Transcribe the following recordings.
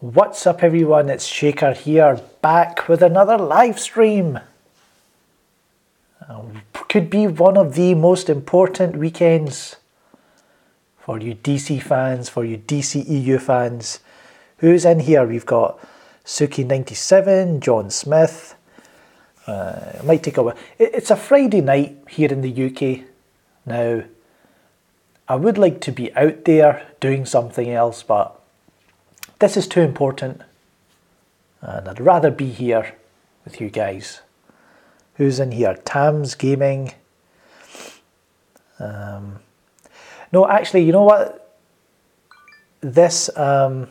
What's up everyone, it's Shaker here, back with another live stream. Could be one of the most important weekends for you DC fans, for you DCEU fans. Who's in here? We've got Suki97, John Smith. It might take a while. It's a Friday night here in the UK. Now, I would like to be out there doing something else, but this is too important, and I'd rather be here with you guys. Who's in here? Tams Gaming. No, actually, you know what? This, I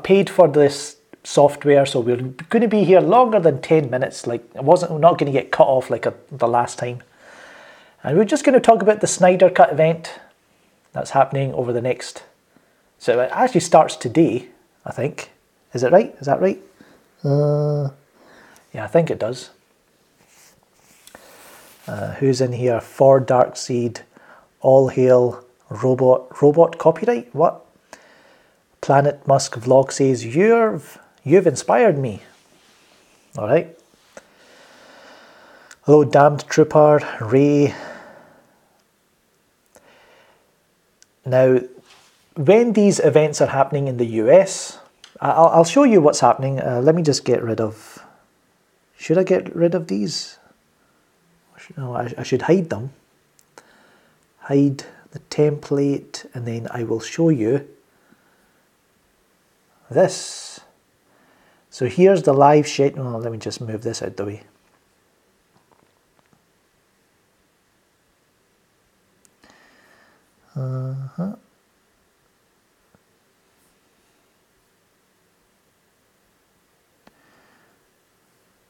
paid for this software, so we're going to be here longer than 10 minutes. Like, we're not going to get cut off like the last time. And we're just going to talk about the Snyder Cut event that's happening over the next, so it actually starts today, I think. Is it right? Is that right? Yeah, I think it does. Who's in here? For Darkseid, All Hail, Robot Copyright? What? Planet Musk Vlog says, you've inspired me. All right. Hello, Damned Trooper, Ray. Now, when these events are happening in the US, I'll show you what's happening. Let me just get rid of... Should I get rid of these? No, I should hide them. Hide the template, and then I will show you this. So here's the live schedule. Oh, let me just move this out the way.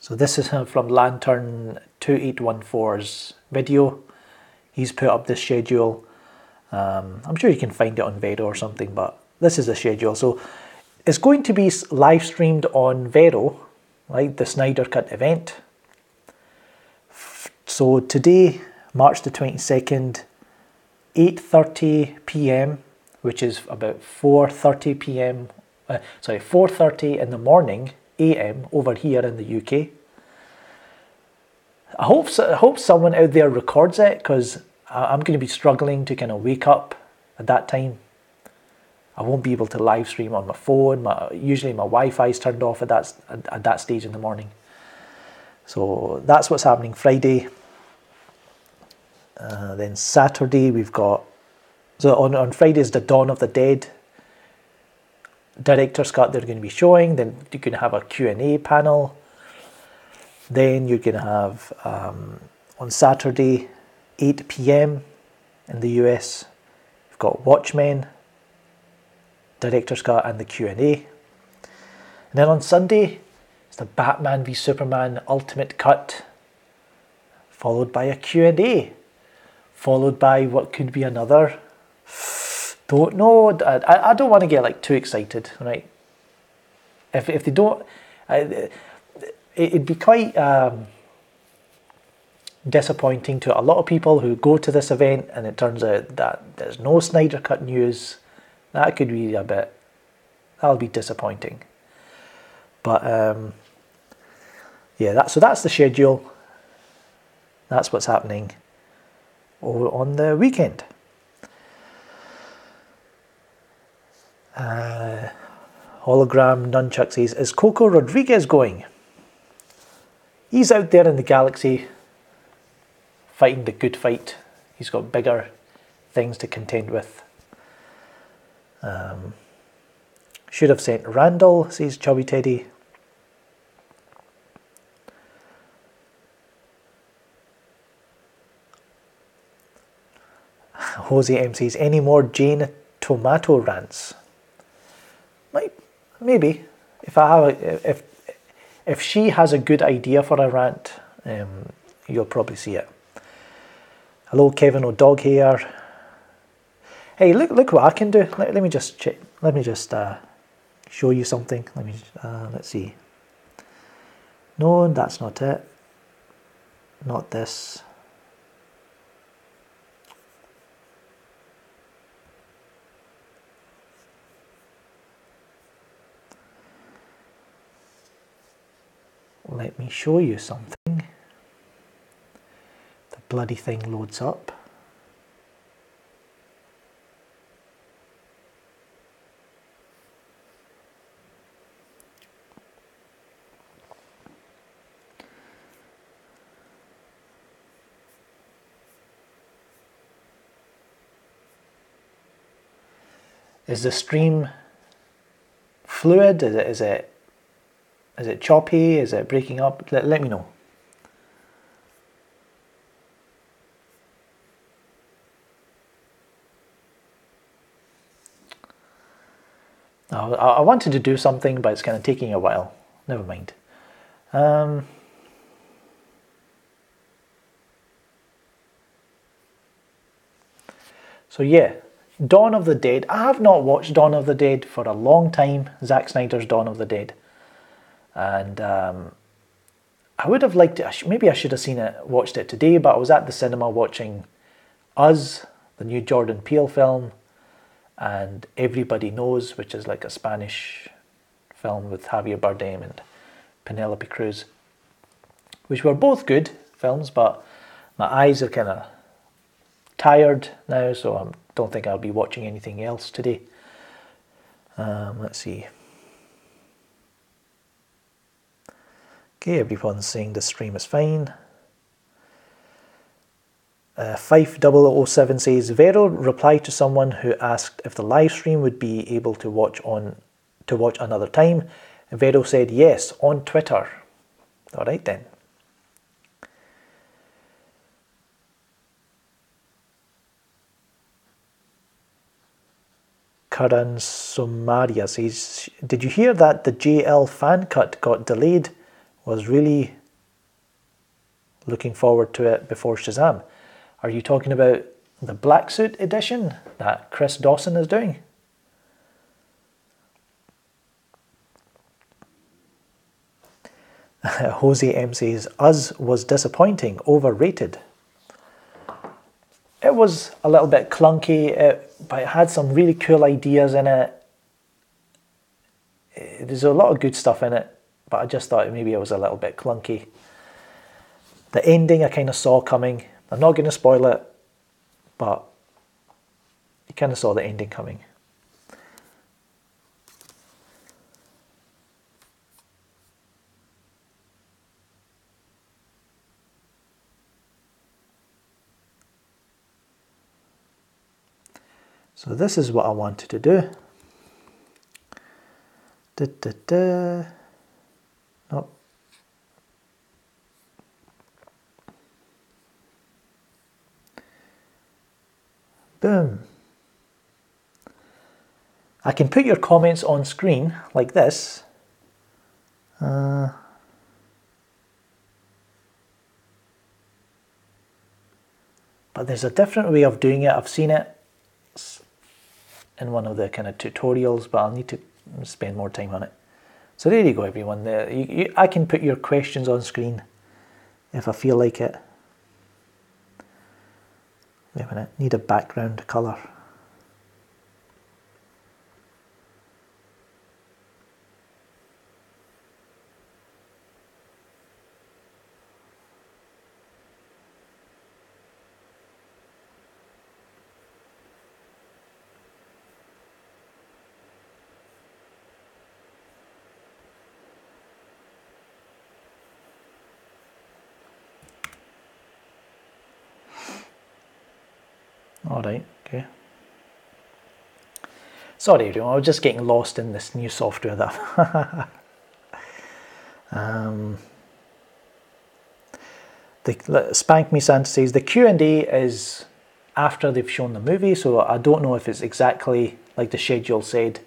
So this is from Lantern 2814's video. He's put up this schedule. I'm sure you can find it on Vero or something, but this is the schedule. So it's going to be live streamed on Vero, right? The Snyder Cut event. So today, March the 22nd, 8:30 p.m, which is about 4:30 p.m. 4:30 in the morning a.m. over here in the UK. I hope someone out there records it, because I'm going to be struggling to kind of wake up at that time. I won't be able to live stream on my phone. Usually my Wi-Fi is turned off at that stage in the morning. So that's what's happening Friday. Then Saturday we've got, so on Friday is the Dawn of the Dead Director's Cut they're going to be showing. Then you're going to have a Q&A panel. Then you're going to have, on Saturday, 8 p.m. in the US, you've got Watchmen, Director's Cut and the Q&A. And then on Sunday, it's the Batman v Superman Ultimate Cut, followed by a Q&A, followed by what could be another, don't know. I don't want to get like too excited, right? If they don't, it'd be quite disappointing to a lot of people who go to this event and it turns out that there's no Snyder Cut news. That could be that'll be disappointing. But yeah, so that's the schedule. That's what's happening over on the weekend. Hologram Nunchuck says, is Coco Rodriguez going? He's out there in the galaxy fighting the good fight. He's got bigger things to contend with. Should have sent Randall, says Chubby Teddy. Jose M says, any more Jane Tomato rants? Maybe. If she has a good idea for a rant, you'll probably see it. Hello, Kevin O'Dog here. Hey, look what I can do. Let me just check. Let me just show you something. Let's see. No, that's not it. Not this. Let me show you something. The bloody thing loads up. Is the stream fluid? Is it choppy? Is it breaking up? Let me know. I wanted to do something, but it's kind of taking a while. Never mind. So yeah, Dawn of the Dead. I have not watched Dawn of the Dead for a long time. Zack Snyder's Dawn of the Dead. And I would have liked it. Maybe I should have watched it today, but I was at the cinema watching Us, the new Jordan Peele film, and Everybody Knows, which is like a Spanish film with Javier Bardem and Penelope Cruz, which were both good films, but my eyes are kind of tired now, so I don't think I'll be watching anything else today. Let's see. Okay, everyone's saying the stream is fine. Fife007 says, Vero replied to someone who asked if the live stream would be able to watch another time. And Vero said yes, on Twitter. All right then. Karan Somaria says, did you hear that the JL fan cut got delayed? Was really looking forward to it before Shazam. Are you talking about the Black Suit edition that Chris Dawson is doing? Jose M says, Us was disappointing, overrated. It was a little bit clunky, but it had some really cool ideas in it. There's a lot of good stuff in it, but I just thought maybe it was a little bit clunky. The ending I kind of saw coming. I'm not going to spoil it, but you kind of saw the ending coming. So this is what I wanted to do. Nope. Boom. I can put your comments on screen like this. But there's a different way of doing it. I've seen it in one of the kind of tutorials, but I'll need to spend more time on it. So there you go, everyone. I can put your questions on screen if I feel like it. Wait a minute, need a background colour. Alright, okay. Sorry everyone, I was just getting lost in this new software that Spank Me Santa says the Q&A is after they've shown the movie, so I don't know if it's exactly like the schedule said.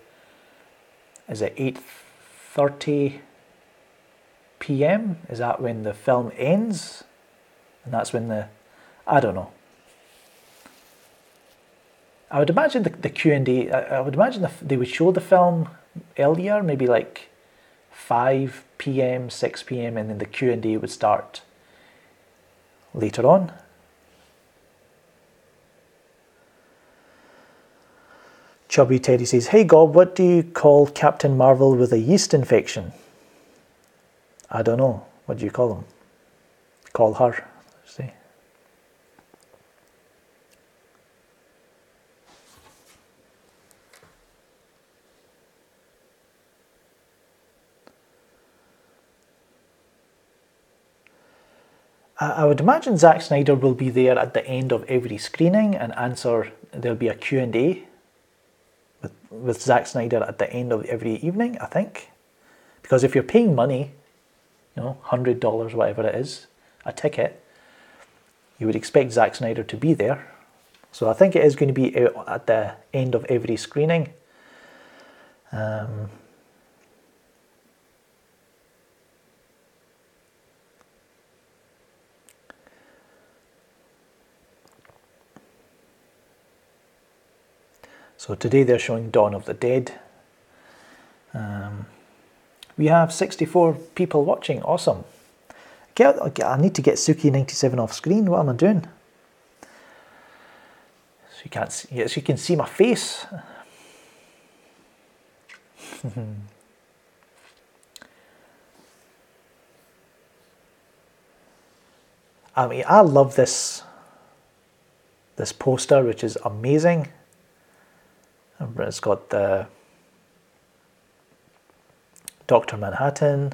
Is it 8:30 p.m? Is that when the film ends? And that's when I don't know. I would imagine the Q&A, I would imagine they would show the film earlier, maybe like 5 p.m, 6 p.m, and then the Q&A would start later on. Chubby Teddy says, hey Gob, what do you call Captain Marvel with a yeast infection? I don't know. what do you call them? Call her, see. I would imagine Zack Snyder will be there at the end of every screening and answer. There'll be a Q&A with Zack Snyder at the end of every evening, I think. Because if you're paying money, you know, $100, whatever it is, a ticket, you would expect Zack Snyder to be there. So I think it is going to be at the end of every screening. So today they're showing Dawn of the Dead. We have 64 people watching. Awesome. I need to get Suki97 off screen. What am I doing? So you can't see, yes, you can see my face. I mean, I love this poster, which is amazing. It's got the Dr. Manhattan,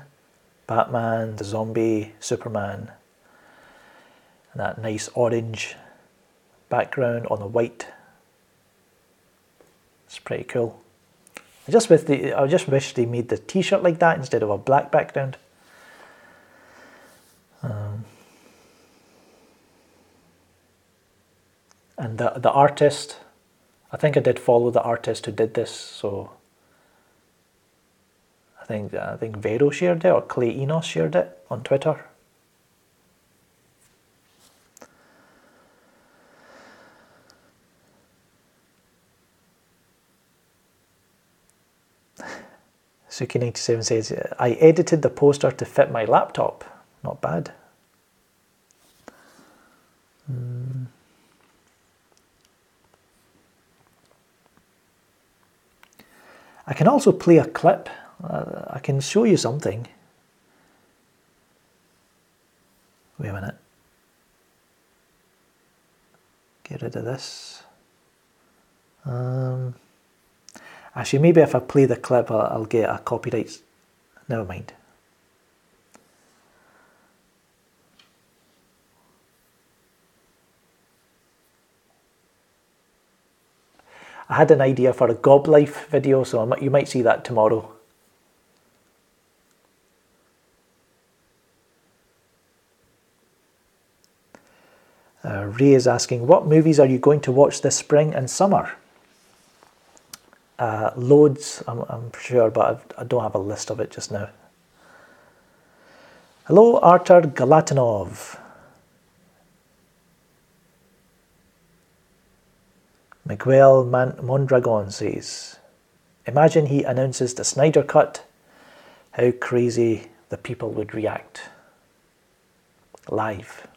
Batman, the zombie, Superman, and that nice orange background on the white. It's pretty cool. I just wish they made the t-shirt like that instead of a black background. And the artist, I think I did follow the artist who did this, so I think Vero shared it, or Clay Enos shared it on Twitter. Suki97 says, I edited the poster to fit my laptop. Not bad. I can also play a clip. I can show you something. Wait a minute. Get rid of this. Actually, maybe if I play the clip, I'll get a copyright. Never mind. I had an idea for a Gob Life video, so you might see that tomorrow. Ray is asking, what movies are you going to watch this spring and summer? Loads, I'm sure, but I don't have a list of it just now. Hello, Artur Galatinov. Miguel Mondragon says, imagine he announces the Snyder Cut. How crazy the people would react. Live.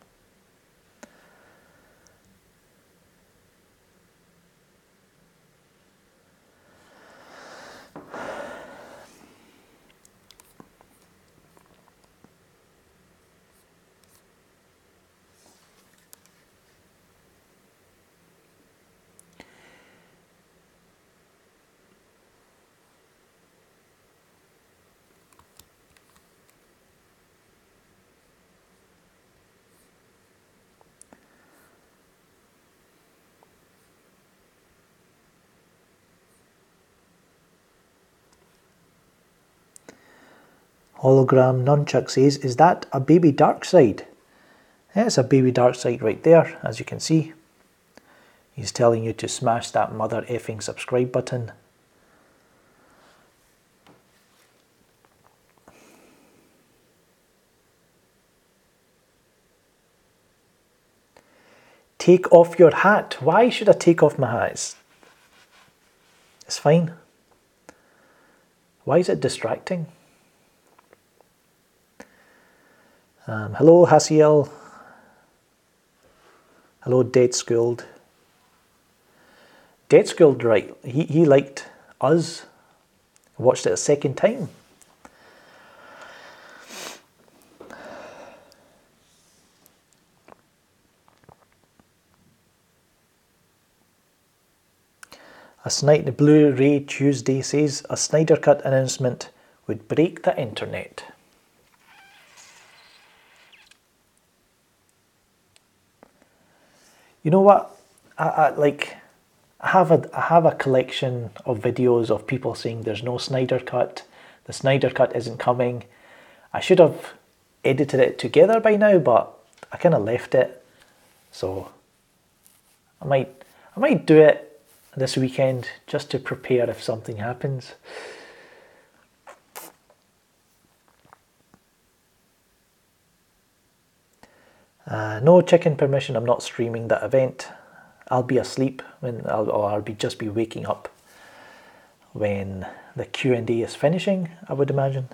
Hologram Nunchuck says, is that a baby Darkseid? Yeah, it's a baby Darkseid right there, as you can see. He's telling you to smash that mother effing subscribe button. Take off your hat. Why should I take off my hat? It's fine. Why is it distracting? Hello, Hasiel. Hello, Dead Schooled. Dead Schooled, right. He liked Us. Watched it a second time. The Blu-ray Tuesday says a Snyder Cut announcement would break the internet. You know what? I have a collection of videos of people saying there's no Snyder Cut, the Snyder Cut isn't coming. I should have edited it together by now, but I kind of left it. So I might do it this weekend just to prepare if something happens. No chicken permission. I'm not streaming that event. I'll be asleep or I'll just be waking up when the Q&A is finishing, I would imagine.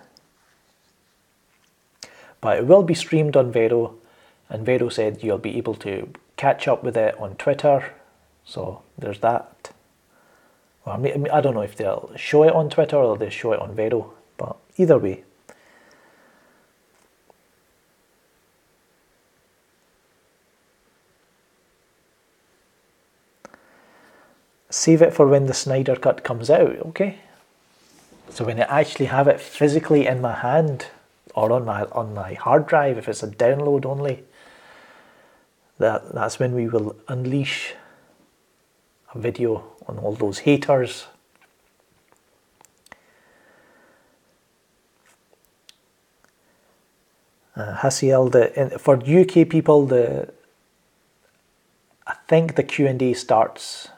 But it will be streamed on Vero, and Vero said you'll be able to catch up with it on Twitter. So there's that. Well, I don't know if they'll show it on Twitter or they'll show it on Vero, but either way. Save it for when the Snyder Cut comes out, okay? So when I actually have it physically in my hand or on my hard drive, if it's a download only, that's when we will unleash a video on all those haters. Hasiel, for UK people, I think the Q&A starts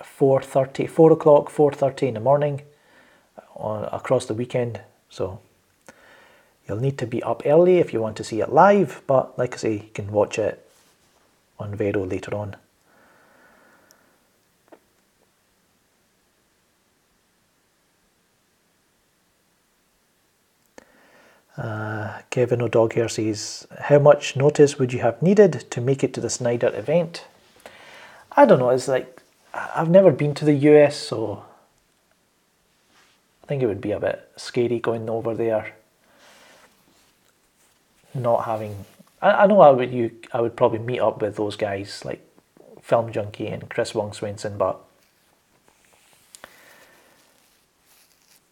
4:30, 4 o'clock, 4:30 in the morning across the weekend. So you'll need to be up early if you want to see it live, but like I say, you can watch it on Vero later on. Kevin O'Dog here says, how much notice would you have needed to make it to the Snyder event? I don't know, it's like, I've never been to the US, so I think it would be a bit scary going over there. Not having, I know I would probably meet up with those guys like Film Junkie and Chris Wong Swenson, but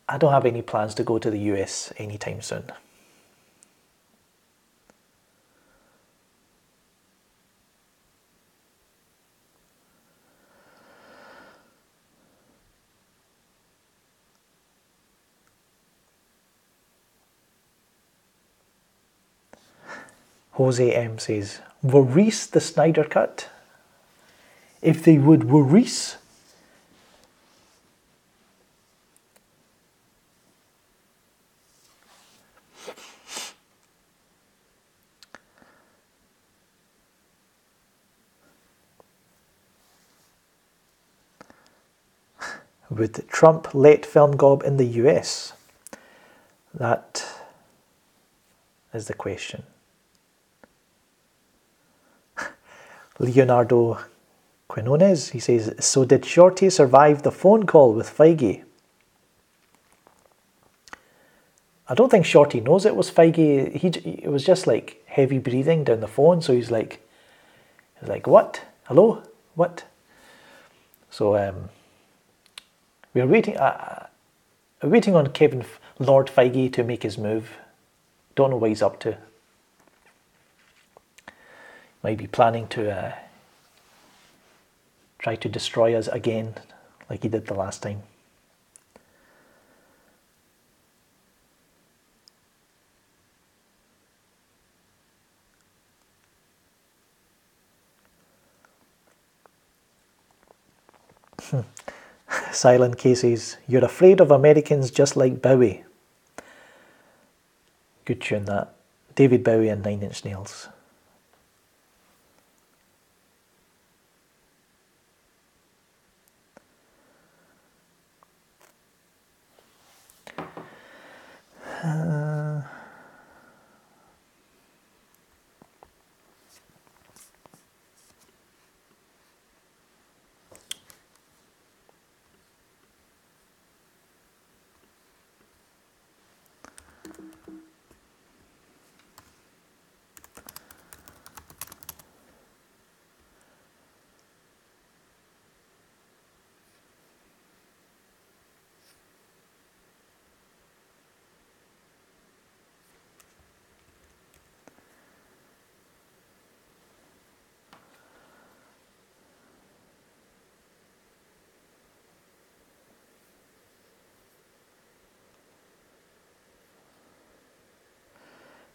I don't have any plans to go to the US anytime soon. Jose M says, release the Snyder Cut? If they would release, would Trump let film gob in the US? That is the question. Leonardo Quinones, he says, so did Shorty survive the phone call with Feige? I don't think Shorty knows it was Feige. It was just like heavy breathing down the phone, so he's like, what? Hello? What? So we're waiting on Kevin Lord Feige to make his move. Don't know what he's up to. Might be planning to try to destroy us again, like he did the last time. Silent Cases, you're afraid of Americans just like Bowie. Good tune that. David Bowie and 9 Inch Nails.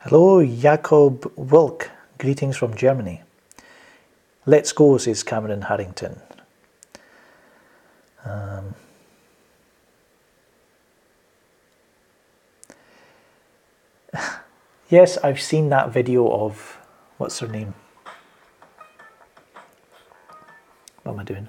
Hello, Jakob Wilk. Greetings from Germany. Let's go, says Cameron Harrington. Yes, I've seen that video of, what's her name? What am I doing?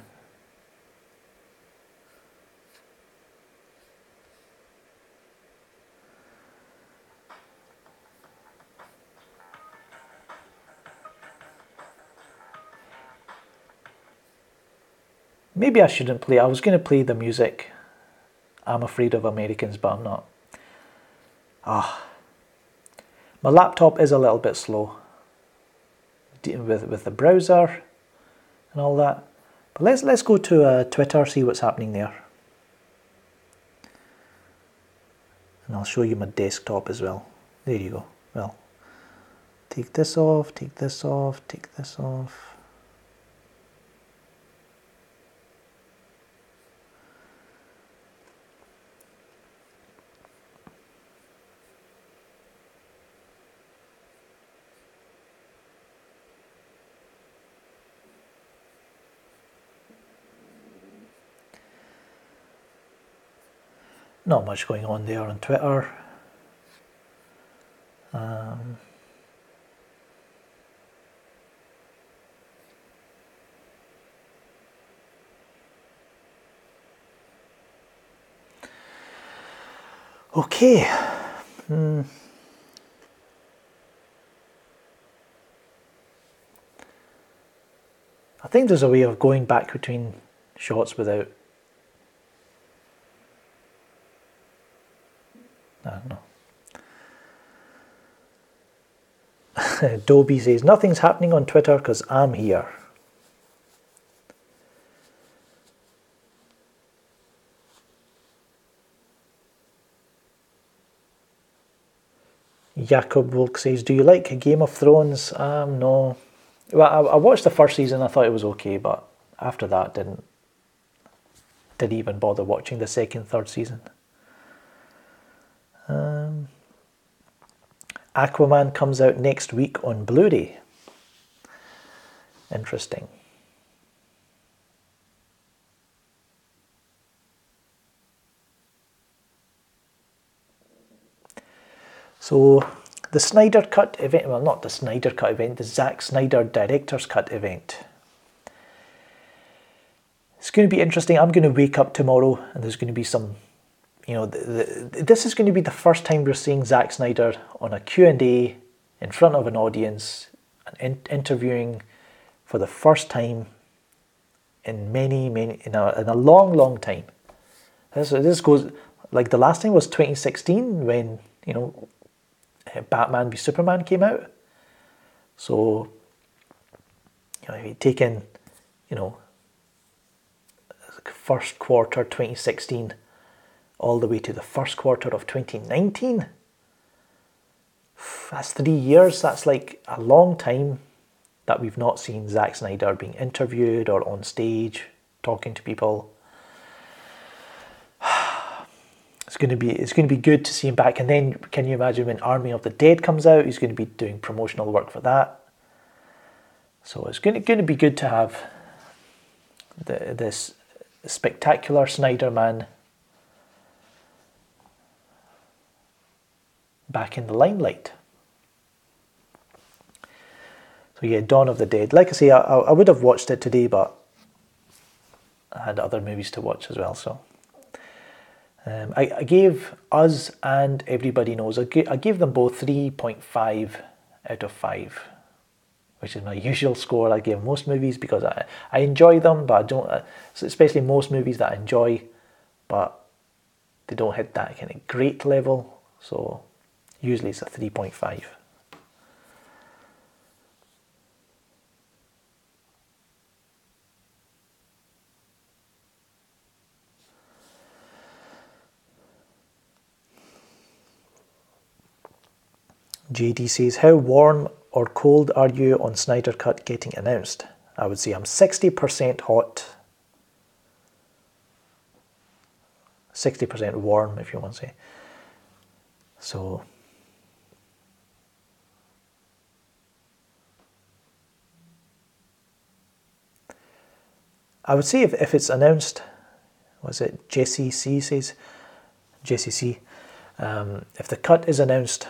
Maybe I shouldn't play. I was going to play the music. I'm Afraid of Americans, but I'm not. My laptop is a little bit slow with the browser and all that. But let's go to Twitter, see what's happening there. And I'll show you my desktop as well. There you go. Well, take this off, take this off, take this off. Not much going on there on Twitter. Okay. I think there's a way of going back between shots without... I don't know. Dobie says, nothing's happening on Twitter because I'm here. Jakob Wilk says, do you like Game of Thrones? No. Well, I watched the first season, I thought it was okay, but after that didn't even bother watching the second, third season. Aquaman comes out next week on Blu-ray. Interesting. So the Snyder Cut event, well, not the Snyder Cut event, the Zack Snyder Director's Cut event. It's going to be interesting. I'm going to wake up tomorrow and there's going to be some, you know, this is going to be the first time we're seeing Zack Snyder on a Q&A in front of an audience and interviewing for the first time in in a long time. This goes, like the last time was 2016 when, you know, Batman v Superman came out. So, you know, if you take in, you know, first quarter 2016 all the way to the first quarter of 2019, that's 3 years. That's like a long time that we've not seen Zack Snyder being interviewed or on stage talking to people. It's going to be good to see him back. And then can you imagine when Army of the Dead comes out, he's going to be doing promotional work for that. So it's going to be good to have this spectacular Snyder man back in the limelight. So yeah, Dawn of the Dead. Like I say, I would have watched it today, but I had other movies to watch as well. So I gave Us and Everybody Knows, I gave them both 3.5 out of 5, which is my usual score I give most movies because I enjoy them, but I don't, especially most movies that I enjoy, but they don't hit that kind of great level. So usually it's a 3.5. JD says, how warm or cold are you on Snyder Cut getting announced? I would say I'm 60% hot, 60% warm if you want to say. So I would say if it's announced, was it Jesse C says? Jesse C. If the cut is announced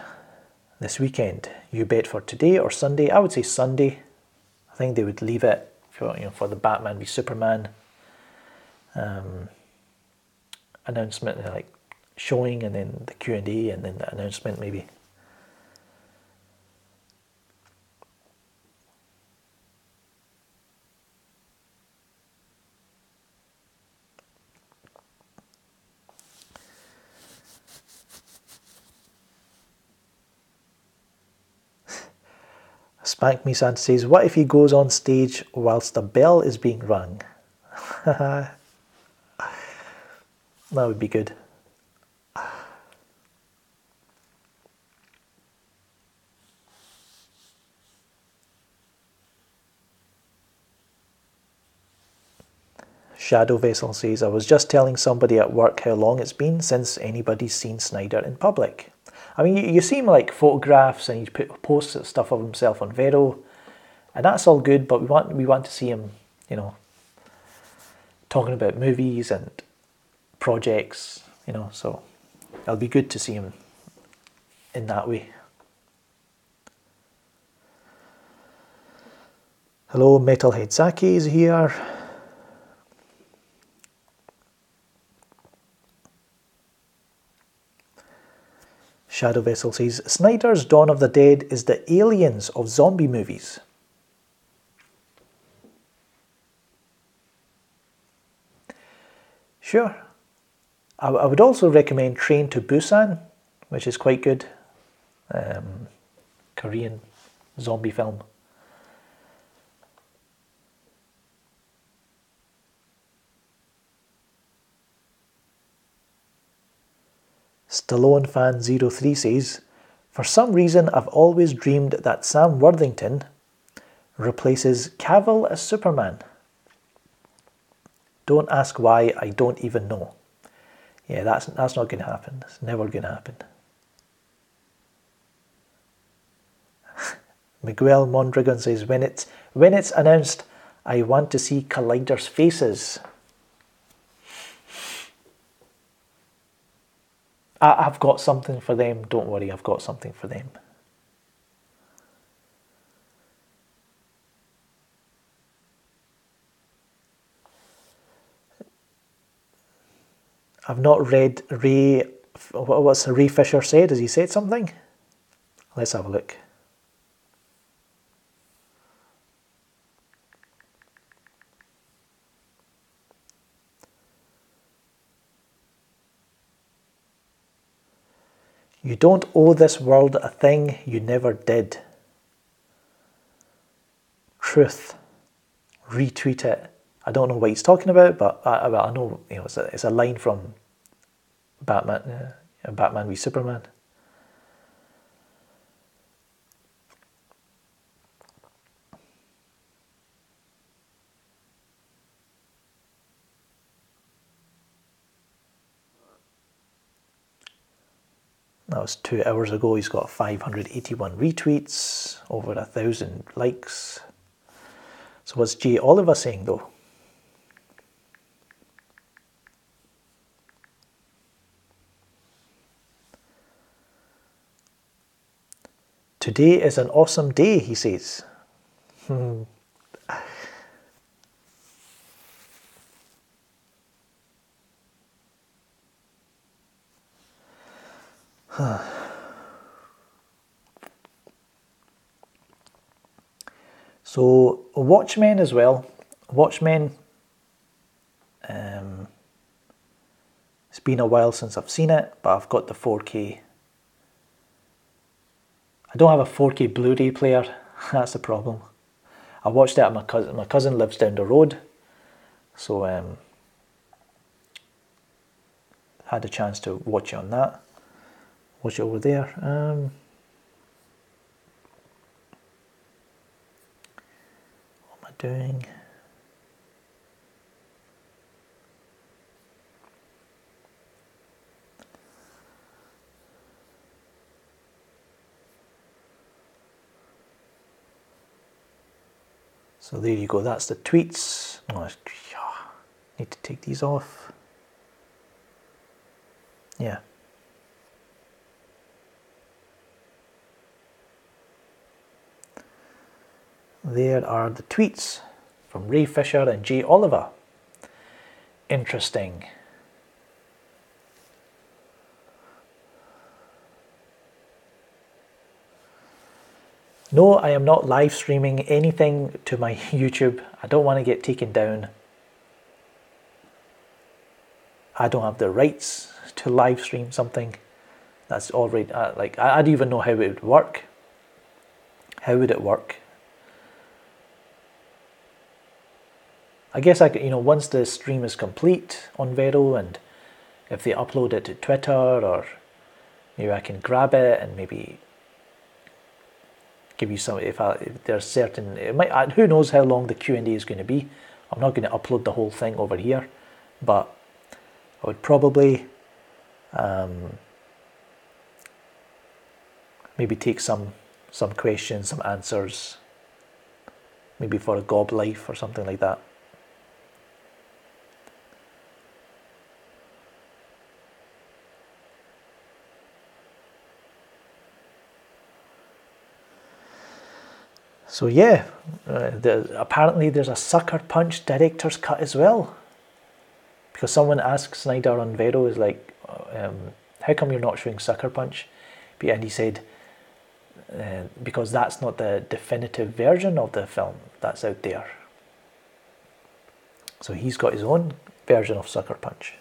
this weekend, you bet for today or Sunday. I would say Sunday. I think they would leave it for the Batman v Superman announcement, like showing, and then the Q&A, and then the announcement maybe. Spank Me Santa says, what if he goes on stage whilst the bell is being rung? That would be good. Shadow Vessel says, I was just telling somebody at work how long it's been since anybody's seen Snyder in public. I mean, you see him like photographs, and he posts stuff of himself on Vero, and that's all good, but we want to see him, talking about movies and projects, so it'll be good to see him in that way. Hello, Metalhead Zaki is here. Shadow Vessel says, Snyder's Dawn of the Dead is the Aliens of zombie movies. Sure. I would also recommend Train to Busan, which is quite good. Korean zombie film. Stallone Fan 03 says, for some reason I've always dreamed that Sam Worthington replaces Cavill as Superman. Don't ask why, I don't even know. Yeah, that's not going to happen. It's never going to happen. Miguel Mondragon says, when it's announced, I want to see Collider's faces. I've got something for them. Don't worry, I've got something for them. I've not read what's Ray Fisher said. Has he said something? Let's have a look. You don't owe this world a thing you never did. Truth. Retweet it. I don't know what he's talking about, but I know it's a line from Batman, Batman v Superman. That was 2 hours ago. He's got 581 retweets, over 1,000 likes. So what's Jay Oliver saying though? Today is an awesome day, he says. So Watchmen as well. Watchmen, it's been a while since I've seen it, but I've got the 4K. I don't have a 4K Blu-ray player. That's the problem. I watched it at my cousin. My cousin lives down the road, so had a chance to watch it on that. Watch it over there. What am I doing? So there you go, that's the tweets. Oh, Need to take these off. Yeah. There are the tweets from Ray Fisher and Jay Oliver. Interesting. No, I am not live streaming anything to my YouTube. I don't want to get taken down. I don't have the rights to live stream something that's already, like, I don't even know how it would work. How would it work? I guess I could, once the stream is complete on Vero, and if they upload it to Twitter, or maybe I can grab it and maybe give you some, if there's certain, it might, who knows how long the Q&A is going to be. I'm not going to upload the whole thing over here, but I would probably maybe take some questions, some answers, maybe for a Gob Life or something like that. So yeah, apparently there's a Sucker Punch director's cut as well. Because someone asked Snyder on Vero, is like, how come you're not showing Sucker Punch? And he said, because that's not the definitive version of the film that's out there. So he's got his own version of Sucker Punch.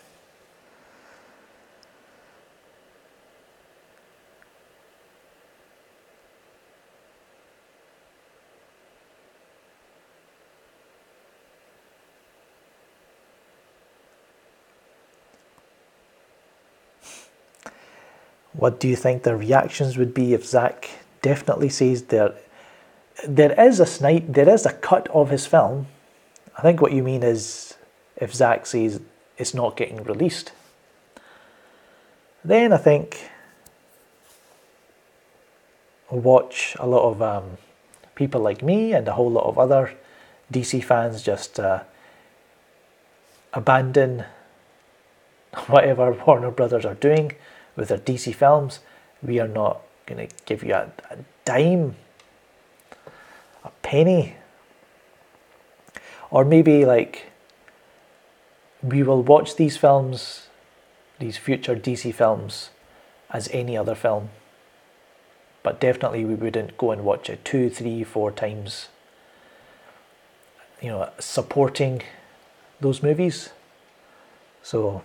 What do you think the reactions would be if Zack definitely says there is a cut of his film? I think what you mean is if Zack says it's not getting released. Then I think we'll watch a lot of people like me and a whole lot of other DC fans just abandon whatever Warner Brothers are doing with their DC films. We are not going to give you a dime, a penny. Or maybe like we will watch these films, these future DC films, as any other film. But definitely we wouldn't go and watch it 2, 3, 4 times, supporting those movies. So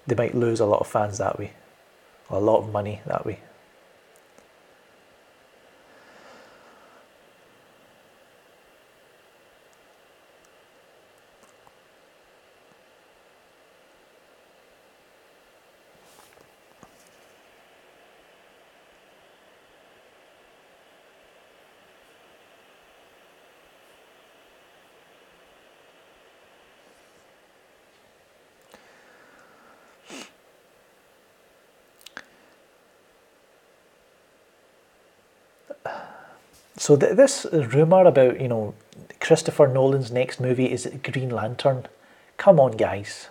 they might lose a lot of fans that way, or a lot of money that way. So this rumour about, Christopher Nolan's next movie is Green Lantern. Come on, guys.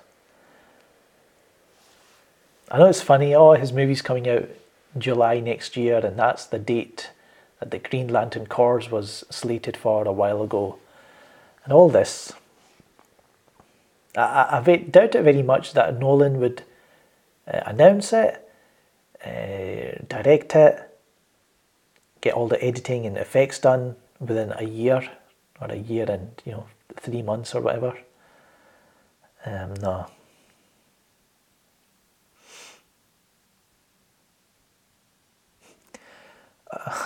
I know it's funny, his movie's coming out July next year, and that's the date that the Green Lantern Corps was slated for a while ago. And all this. I doubt it very much that Nolan would announce it, direct it, get all the editing and effects done within a year, or a year and 3 months or whatever. No.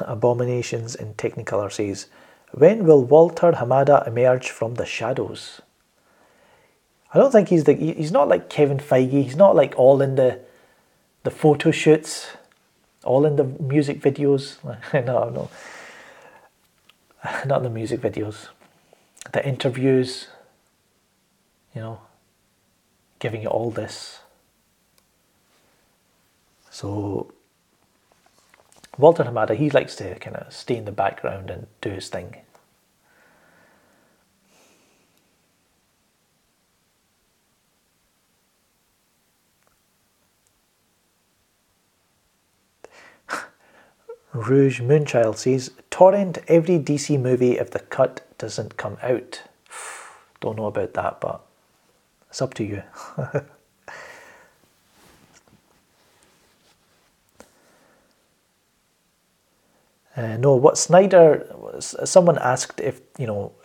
Abominations in Technicolor says, when will Walter Hamada emerge from the shadows? I don't think he's not like Kevin Feige. He's not like all in the photo shoots, all in the music videos. No, not the music videos. The interviews, giving you all this. So Walter Hamada, he likes to kind of stay in the background and do his thing. Rouge Moonchild says, torrent every DC movie if the cut doesn't come out. Don't know about that, but it's up to you. No, what Snyder, someone asked if,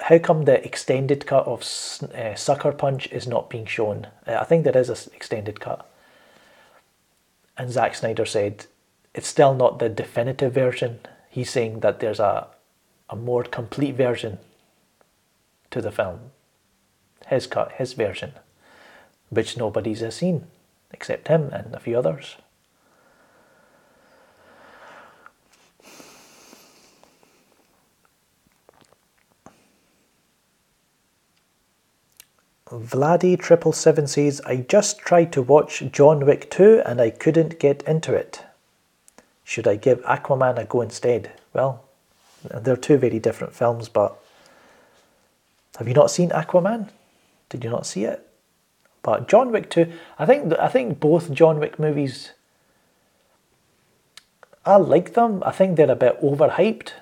how come the extended cut of Sucker Punch is not being shown? I think there is an extended cut. And Zack Snyder said, it's still not the definitive version. He's saying that there's a more complete version to the film. His cut, his version, which nobody's has seen, except him and a few others. Vladdy777 says, I just tried to watch John Wick 2 and I couldn't get into it. Should I give Aquaman a go instead? Well, they're two very different films, but have you not seen Aquaman? Did you not see it? But John Wick 2, I think both John Wick movies, I like them. I think they're a bit overhyped.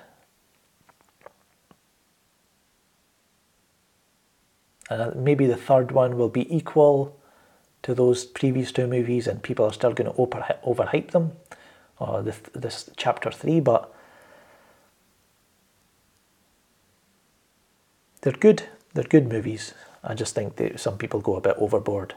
And maybe the third one will be equal to those previous two movies and people are still going to overhype them, or this chapter 3, but they're good. They're good movies. I just think that some people go a bit overboard.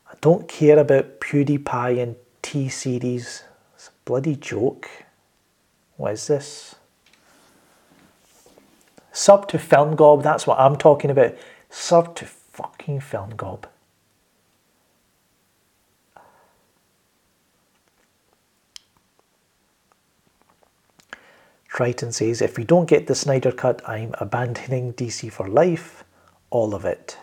I don't care about PewDiePie and T-Series. It's a bloody joke. What is this? Sub to Film Gob, that's what I'm talking about. Sub to fucking Film Gob. Triton says, if we don't get the Snyder Cut, I'm abandoning DC for life. All of it.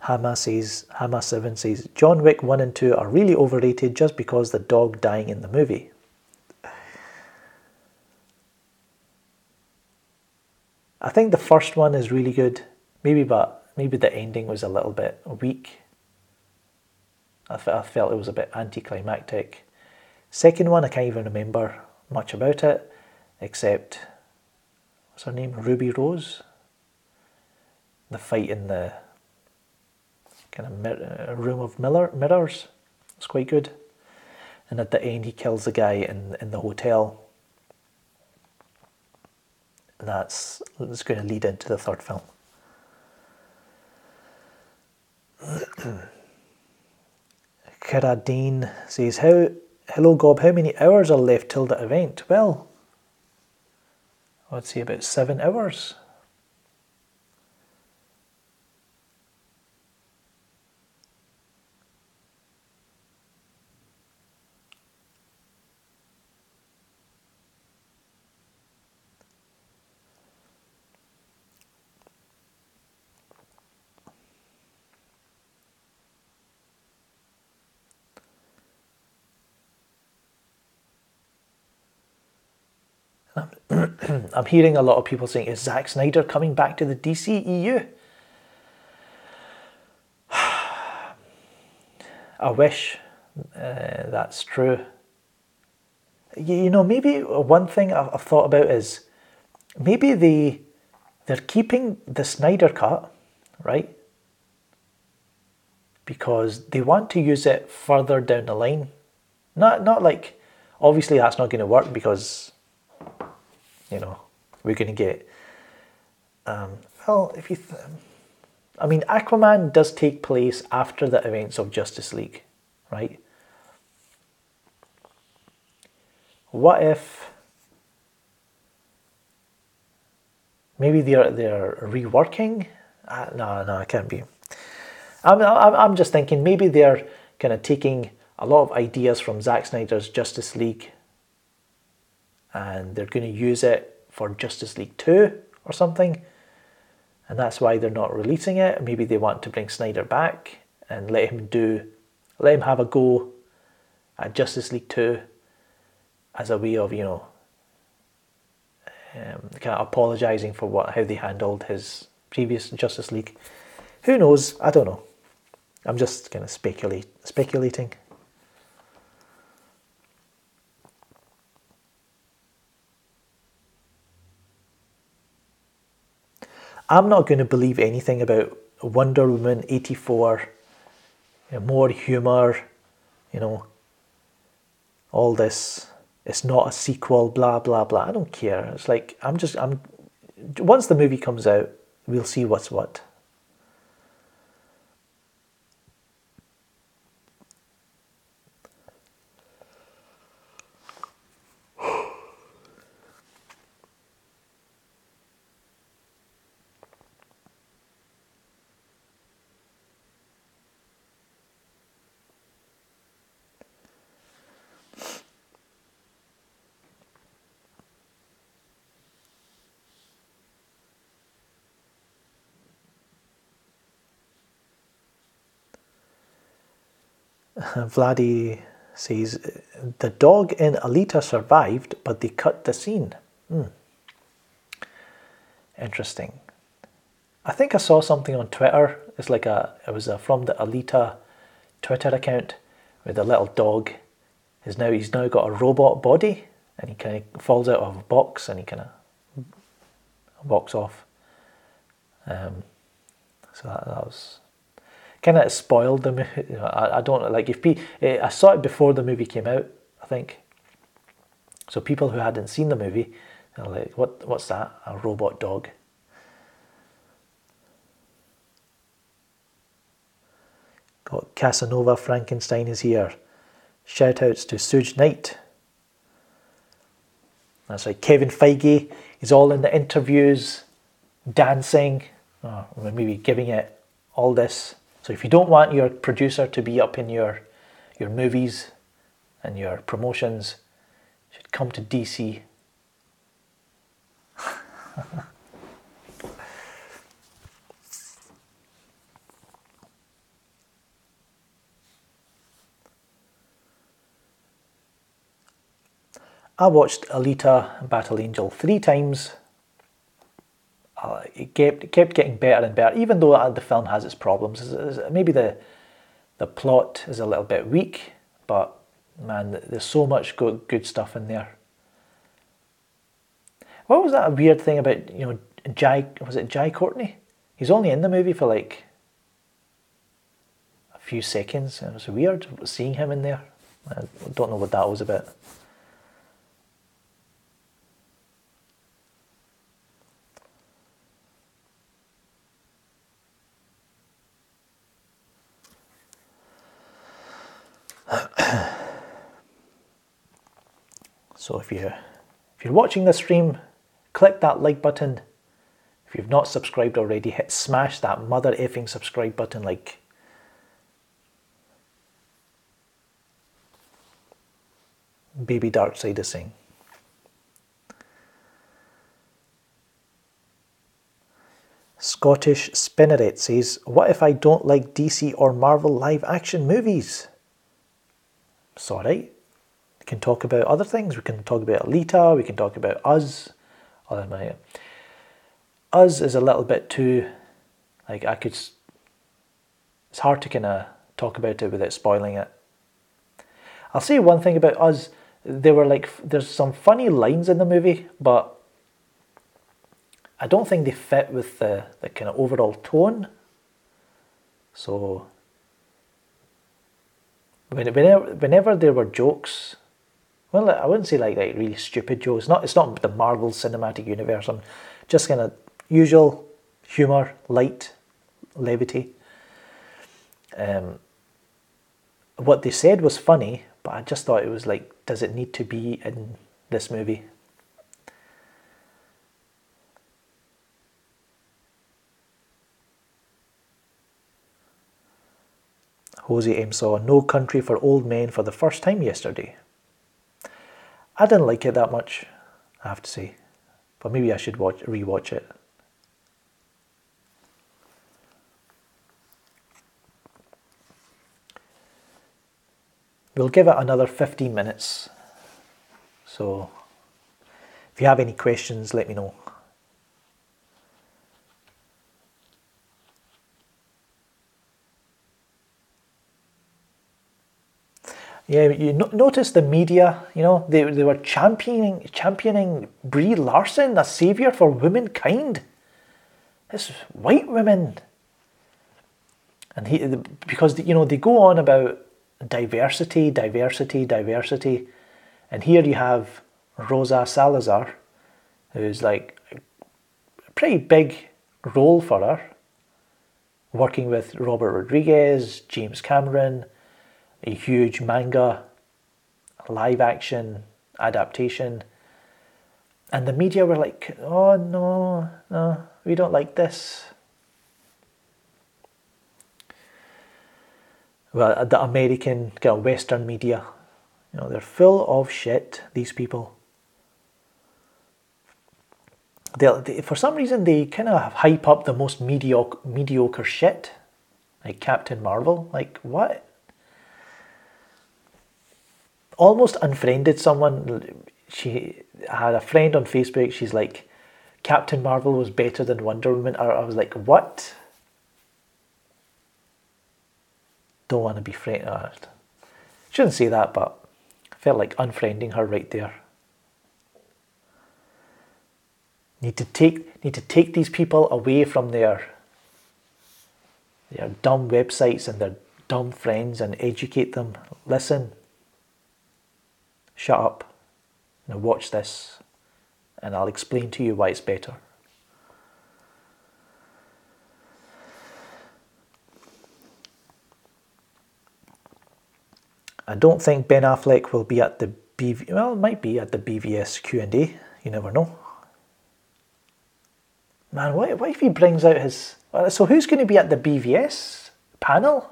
Hama7 says, John Wick 1 and 2 are really overrated just because the dog dying in the movie. I think the first one is really good. Maybe the ending was a little bit weak. I felt it was a bit anticlimactic. Second one, I can't even remember much about it, except, what's her name? Ruby Rose? The fight in the kind of room of mirrors. It's quite good. And at the end he kills the guy in the hotel. And that's going to lead into the third film. Karadine says, hello Gob, how many hours are left till the event? Well, I would say about 7 hours. I'm hearing a lot of people saying, is Zack Snyder coming back to the DCEU? I wish that's true. Maybe one thing I've thought about is maybe they're keeping the Snyder Cut, right? Because they want to use it further down the line. Not like, obviously that's not going to work because we're going to get, well, if you, I mean, Aquaman does take place after the events of Justice League, right? What if maybe they're reworking? No, it can't be. I'm just thinking maybe they're kind of taking a lot of ideas from Zack Snyder's Justice League and they're going to use it for Justice League 2 or something, and that's why they're not releasing it. Maybe they want to bring Snyder back and let him have a go at Justice League 2 as a way of, kind of apologising for how they handled his previous Justice League. Who knows? I don't know. I'm just kind of speculating. I'm not going to believe anything about Wonder Woman 84, more humour, all this. It's not a sequel, blah, blah, blah. I don't care. It's like, once the movie comes out, we'll see what's what. Vladdy says, the dog in Alita survived, but they cut the scene. Interesting. I think I saw something on Twitter. It was from the Alita Twitter account, where the little dog he's now got a robot body, and he kind of falls out of a box and he kind of walks off. So that was kind of spoiled the movie. I don't like I saw it before the movie came out, I think. So people who hadn't seen the movie, they're like, what's that? A robot dog. Got Casanova Frankenstein is here. Shout outs to Suge Knight. That's right, Kevin Feige. He's all in the interviews, dancing, or maybe giving it all this. So if you don't want your producer to be up in your movies and your promotions, you should come to DC. I watched Alita Battle Angel 3 times. It kept getting better and better, even though the film has its problems. Maybe the plot is a little bit weak, but man, there's so much good stuff in there. What was that weird thing about, was it Jai Courtney? He's only in the movie for like a few seconds. It was weird seeing him in there. I don't know what that was about. So if you're watching this stream, click that like button. If you've not subscribed already, smash that mother effing subscribe button like Baby Darkside is saying. Scottish Spinneret says, what if I don't like DC or Marvel live action movies? It's alright. We can talk about other things. We can talk about Alita. We can talk about Us. Us is a little bit too, like it's hard to kind of talk about it without spoiling it. I'll say one thing about Us. There's some funny lines in the movie, but I don't think they fit with the kind of overall tone. So whenever there were jokes, well, I wouldn't say like really stupid jokes. It's not the Marvel Cinematic Universe. I'm just kind of usual humor, light, levity. What they said was funny, but I just thought it was like, does it need to be in this movie? Jose M saw No Country for Old Men for the first time yesterday. I didn't like it that much, I have to say, but maybe I should rewatch it. We'll give it another 15 minutes. So If you have any questions, let me know. Yeah, you notice the media, you know, they were championing Brie Larson, a savior for womankind. This white women. And because, you know, they go on about diversity, and here you have Rosa Salazar, who's like a pretty big role for her, working with Robert Rodriguez, James Cameron, a huge manga, live action adaptation. And the media were like, oh no, we don't like this. Well, the American, Western media, you know, they're full of shit, these people. They for some reason, they kind of hype up the most mediocre shit, like Captain Marvel. Like, what? Almost unfriended someone. She had a friend on Facebook, she's like, Captain Marvel was better than Wonder Woman. I was like, what? Don't want to be friend. Shouldn't say that, but I felt like unfriending her right there. Need to take these people away from their dumb websites and their dumb friends and educate them. Listen, shut up, now watch this, and I'll explain to you why it's better. I don't think Ben Affleck will be at the it might be at the BVS Q&A. You never know. Man, what if he brings out his... So who's going to be at the BVS panel?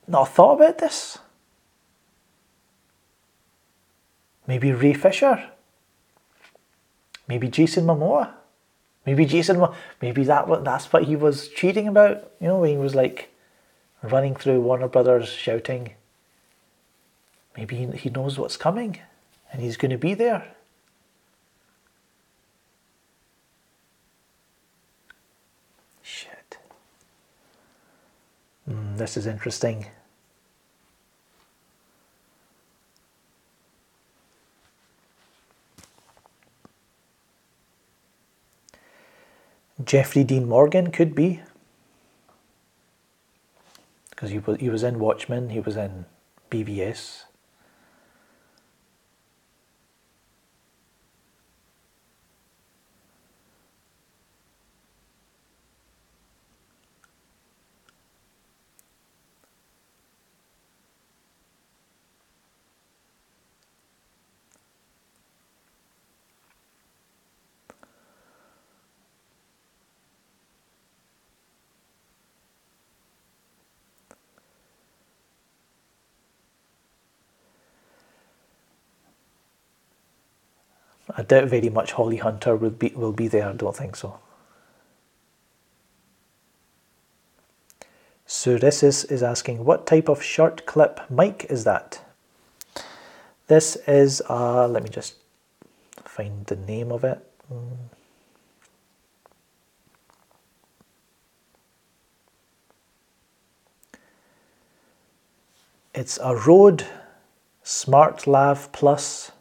Not thought about this. Maybe Ray Fisher. Maybe Jason Momoa. Maybe that's what he was cheating about. You know, when he was like running through Warner Brothers shouting. Maybe he knows what's coming and he's going to be there. Shit. This is interesting. Jeffrey Dean Morgan could be. Because he was in Watchmen, he was in BVS. I doubt very much Holly Hunter will be there. I don't think so. Suresis is asking, what type of short clip mic is that? This is, let me just find the name of it. It's a Rode SmartLav Plus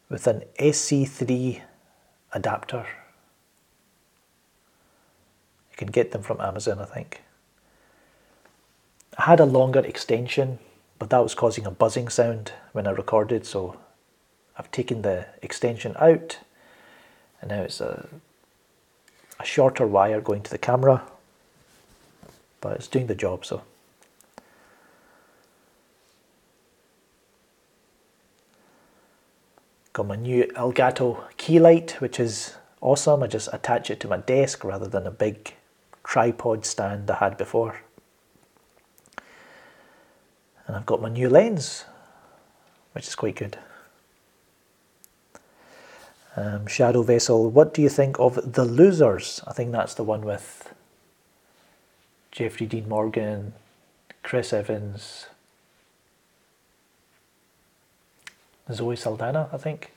with an SC3 adapter. You can get them from Amazon, I think. I had a longer extension, but that was causing a buzzing sound when I recorded, so I've taken the extension out, and now it's a shorter wire going to the camera, but it's doing the job, so. Got my new Elgato key light, which is awesome. I just attach it to my desk rather than a big tripod stand I had before. And I've got my new lens, which is quite good. Shadow Vessel, what do you think of The Losers? I think that's the one with Jeffrey Dean Morgan, Chris Evans, Zoe Saldana, I think.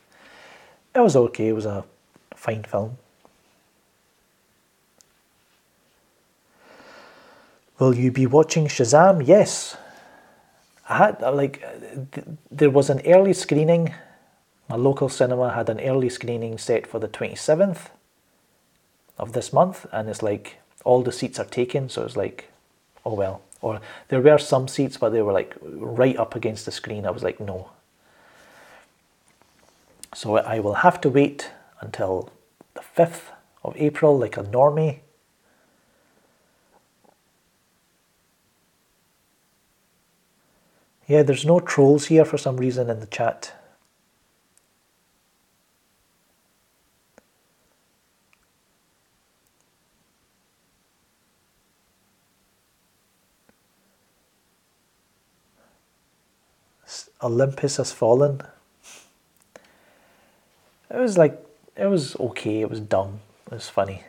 It was okay. It was a fine film. Will you be watching Shazam? Yes. I had, there was an early screening. My local cinema had an early screening set for the 27th of this month, and it's like all the seats are taken, so it's like, oh well. Or there were some seats, but they were like right up against the screen. I was like, no. So I will have to wait until the 5th of April, like a normie. Yeah, there's no trolls here for some reason in the chat. Olympus Has Fallen. It was like, it was okay, it was dumb, it was funny.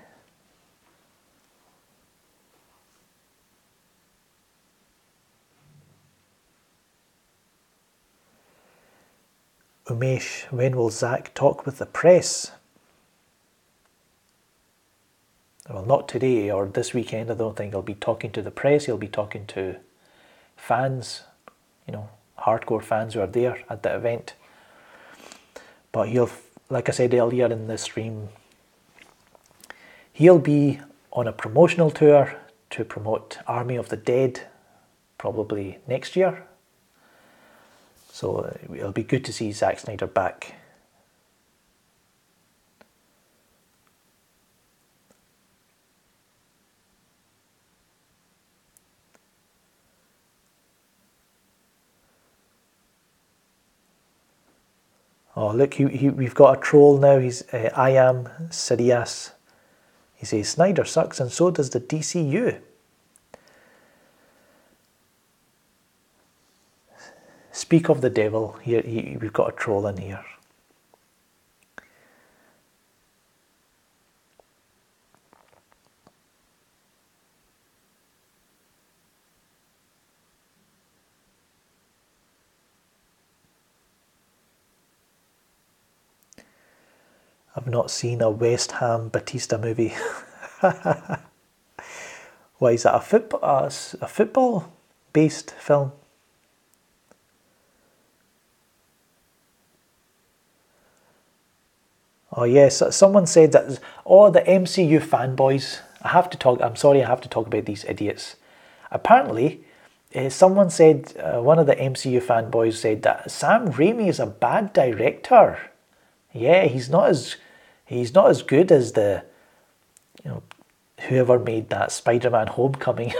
Umesh, when will Zack talk with the press? Well, not today or this weekend. I don't think he'll be talking to the press. He'll be talking to fans, you know, hardcore fans who are there at the event. But he'll, like I said earlier in the stream, he'll be on a promotional tour to promote Army of the Dead, probably next year. So it'll be good to see Zack Snyder back. Oh, look, we've got a troll now. He's I am Sirius. He says, Snyder sucks and so does the DCU. Speak of the devil. Here, we've got a troll in here. I've not seen a West Ham Batista movie. Why is that, a football-based film? Oh yes, someone said that, oh, the MCU fanboys. I'm sorry, I have to talk about these idiots. Apparently, someone said, one of the MCU fanboys said that Sam Raimi is a bad director. Yeah, he's not as good as the, you know, whoever made that Spider-Man Homecoming.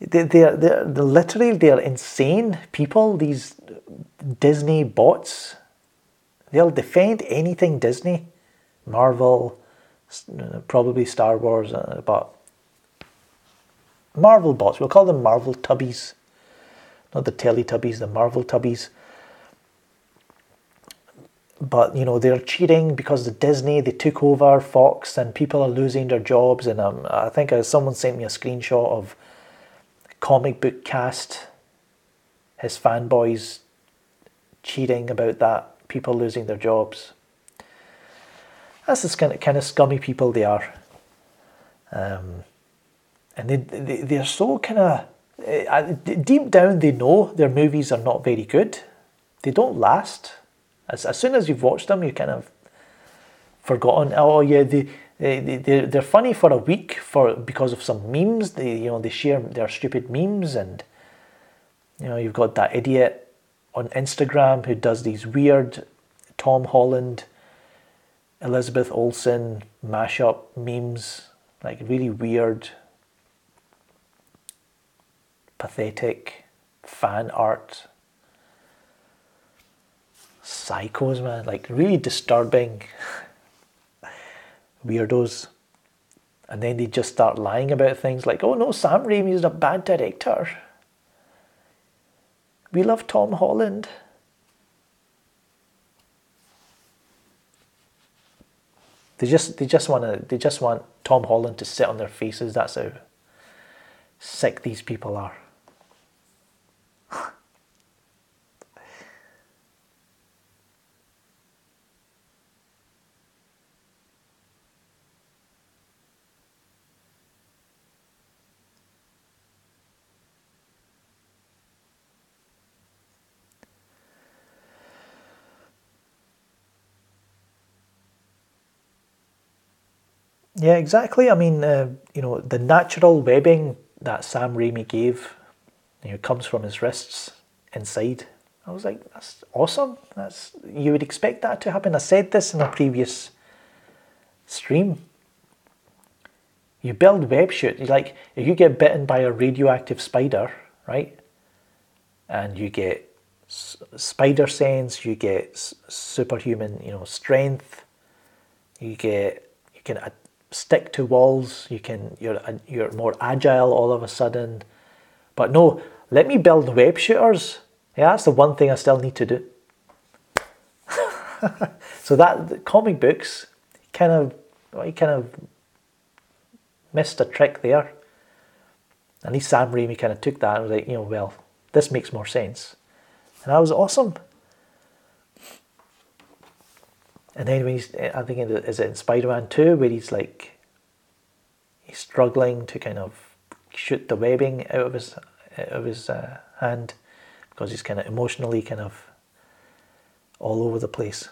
they're literally, they're insane people, these Disney bots. They'll defend anything Disney, Marvel, probably Star Wars, but Marvel bots, we'll call them Marvel Tubbies. Not the Teletubbies, the Marvel Tubbies. But, you know, they're cheating because the Disney, they took over Fox and people are losing their jobs. And I think someone sent me a screenshot of Comic Book Cast, his fanboys cheating about that, people losing their jobs. That's the kind of scummy people they are. And they're so kind of, deep down they know their movies are not very good. They don't last. As soon as you've watched them, you're kind of forgotten. Oh yeah, they're funny for a week because of some memes. They share their stupid memes, and you've got that idiot on Instagram who does these weird Tom Holland, Elizabeth Olsen mashup memes, like really weird, pathetic fan art. Psychos, man, like really disturbing weirdos. And then they just start lying about things like, oh no, Sam Raimi is a bad director. We love Tom Holland. They just want Tom Holland to sit on their faces. That's how sick these people are. Yeah, exactly. I mean, you know, the natural webbing that Sam Raimi gave, you know, comes from his wrists inside. I was like, that's awesome. You would expect that to happen. I said this in a previous stream. You build web shoot. Like, if you get bitten by a radioactive spider, right? And you get spider sense, you get superhuman, you know, strength. You can stick to walls. You're more agile all of a sudden. But no, let me build web shooters. Yeah, that's the one thing I still need to do. So that the comic books kind of missed a trick there. At least Sam Raimi kind of took that and was like, you know, well, this makes more sense. And that was awesome. And then when I think is it in Spider-Man 2 where he's struggling to kind of shoot the webbing out of his hand because he's kind of emotionally kind of all over the place.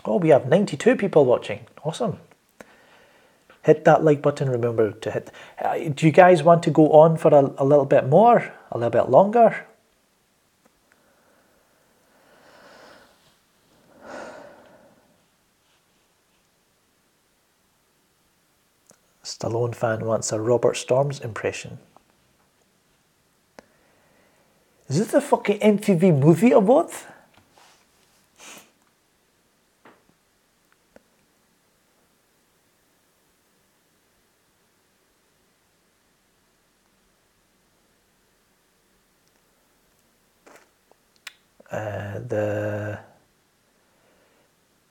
Oh, we have 92 people watching. Awesome. Hit that like button. Remember to hit. Do you guys want to go on for a little bit more? A little bit longer? Stallone fan wants a Robert Storms impression. Is this the fucking MTV Movie Award?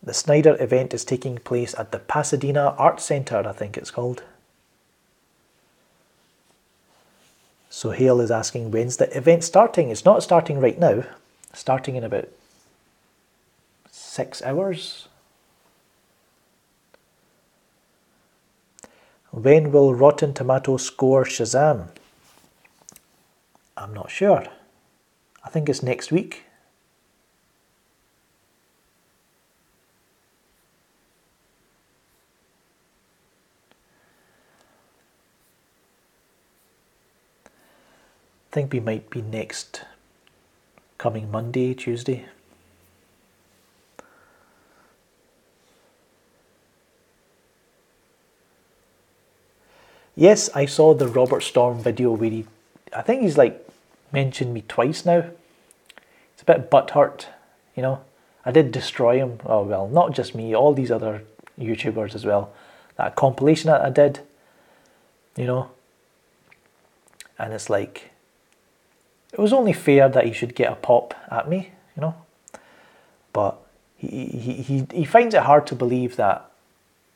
The Snyder event is taking place at the Pasadena Art Center, I think it's called. So Hale is asking, when's the event starting? It's not starting right now. It's starting in about 6 hours. When will Rotten Tomatoes score Shazam? I'm not sure. I think it's next week. I think we might be next coming Monday, Tuesday. Yes, I saw the Robert Storm video where I think he's like mentioned me twice now. It's a bit butthurt, you know. I did destroy him. Oh well, not just me, all these other YouTubers as well. That compilation that I did, you know. And it's like, it was only fair that he should get a pop at me, you know. But he finds it hard to believe that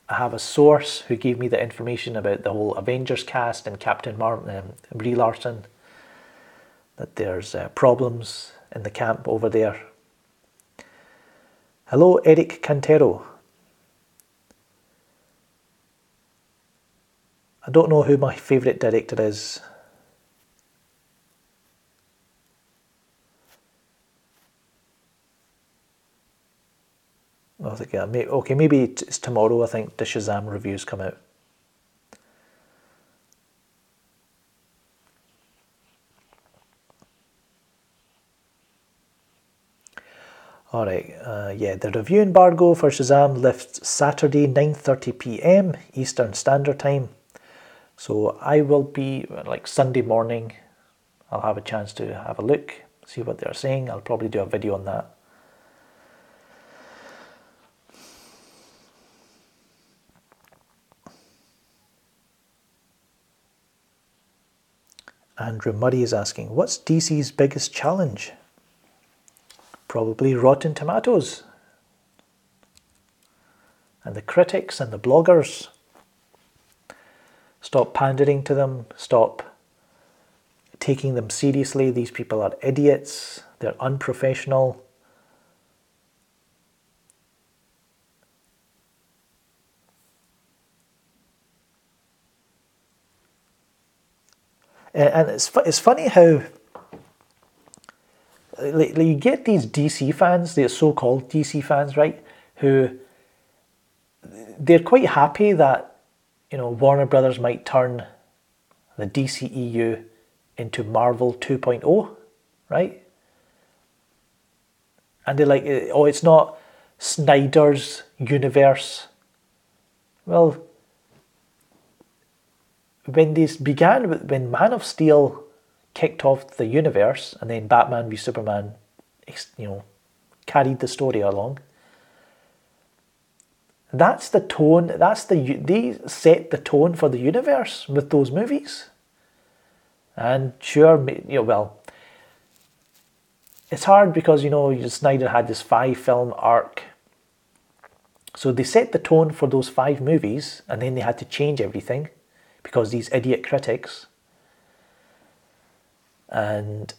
I have a source who gave me the information about the whole Avengers cast and Brie Larson, that there's problems in the camp over there. Hello, Eric Cantero. I don't know who my favourite director is. Okay, maybe it's tomorrow. I think the Shazam reviews come out. Alright, yeah, the review embargo for Shazam lifts Saturday 9:30 PM Eastern Standard Time. So I will be, like Sunday morning, I'll have a chance to have a look, see what they're saying. I'll probably do a video on that. Andrew Murray is asking, what's DC's biggest challenge? Probably Rotten Tomatoes. And the critics and the bloggers. Stop pandering to them. Stop taking them seriously. These people are idiots. They're unprofessional. And it's funny how like you get these DC fans, the so-called DC fans, right, who they're quite happy that, you know, Warner Brothers might turn the DCEU into Marvel 2.0, right? And they're like, oh, it's not Snyder's universe. Well, when this began, when Man of Steel kicked off the universe, and then Batman v Superman, you know, carried the story along. That's the tone. They set the tone for the universe with those movies. And sure, you know, well, it's hard because, you know, Snyder had this 5-film arc. So they set the tone for those 5 movies, and then they had to change everything because these idiot critics. And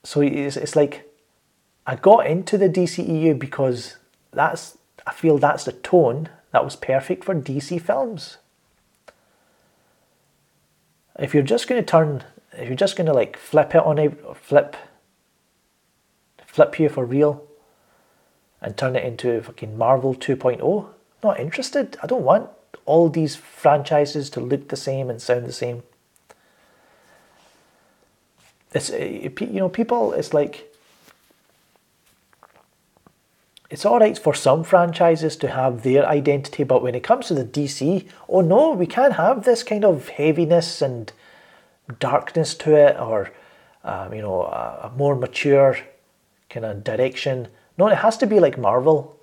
so it's like, I got into the DCEU because I feel that's the tone that was perfect for DC films. If you're just going to like flip it on a flip you for real and turn it into fucking Marvel 2.0, not interested. I don't want all these franchises to look the same and sound the same. It's, you know, people, it's like, it's all right for some franchises to have their identity, but when it comes to the DC, oh no, we can't have this kind of heaviness and darkness to it, or you know, a more mature kind of direction. No, it has to be like Marvel.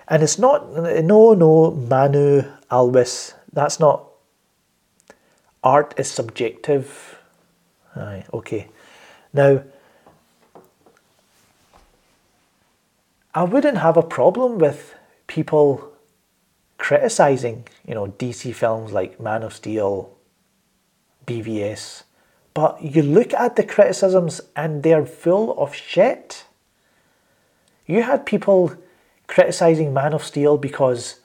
And it's not, no, Manu Alvis, that's not, art is subjective. Aye, okay. Now, I wouldn't have a problem with people criticising, you know, DC films like Man of Steel, BVS, but you look at the criticisms and they're full of shit. You had people criticising Man of Steel because,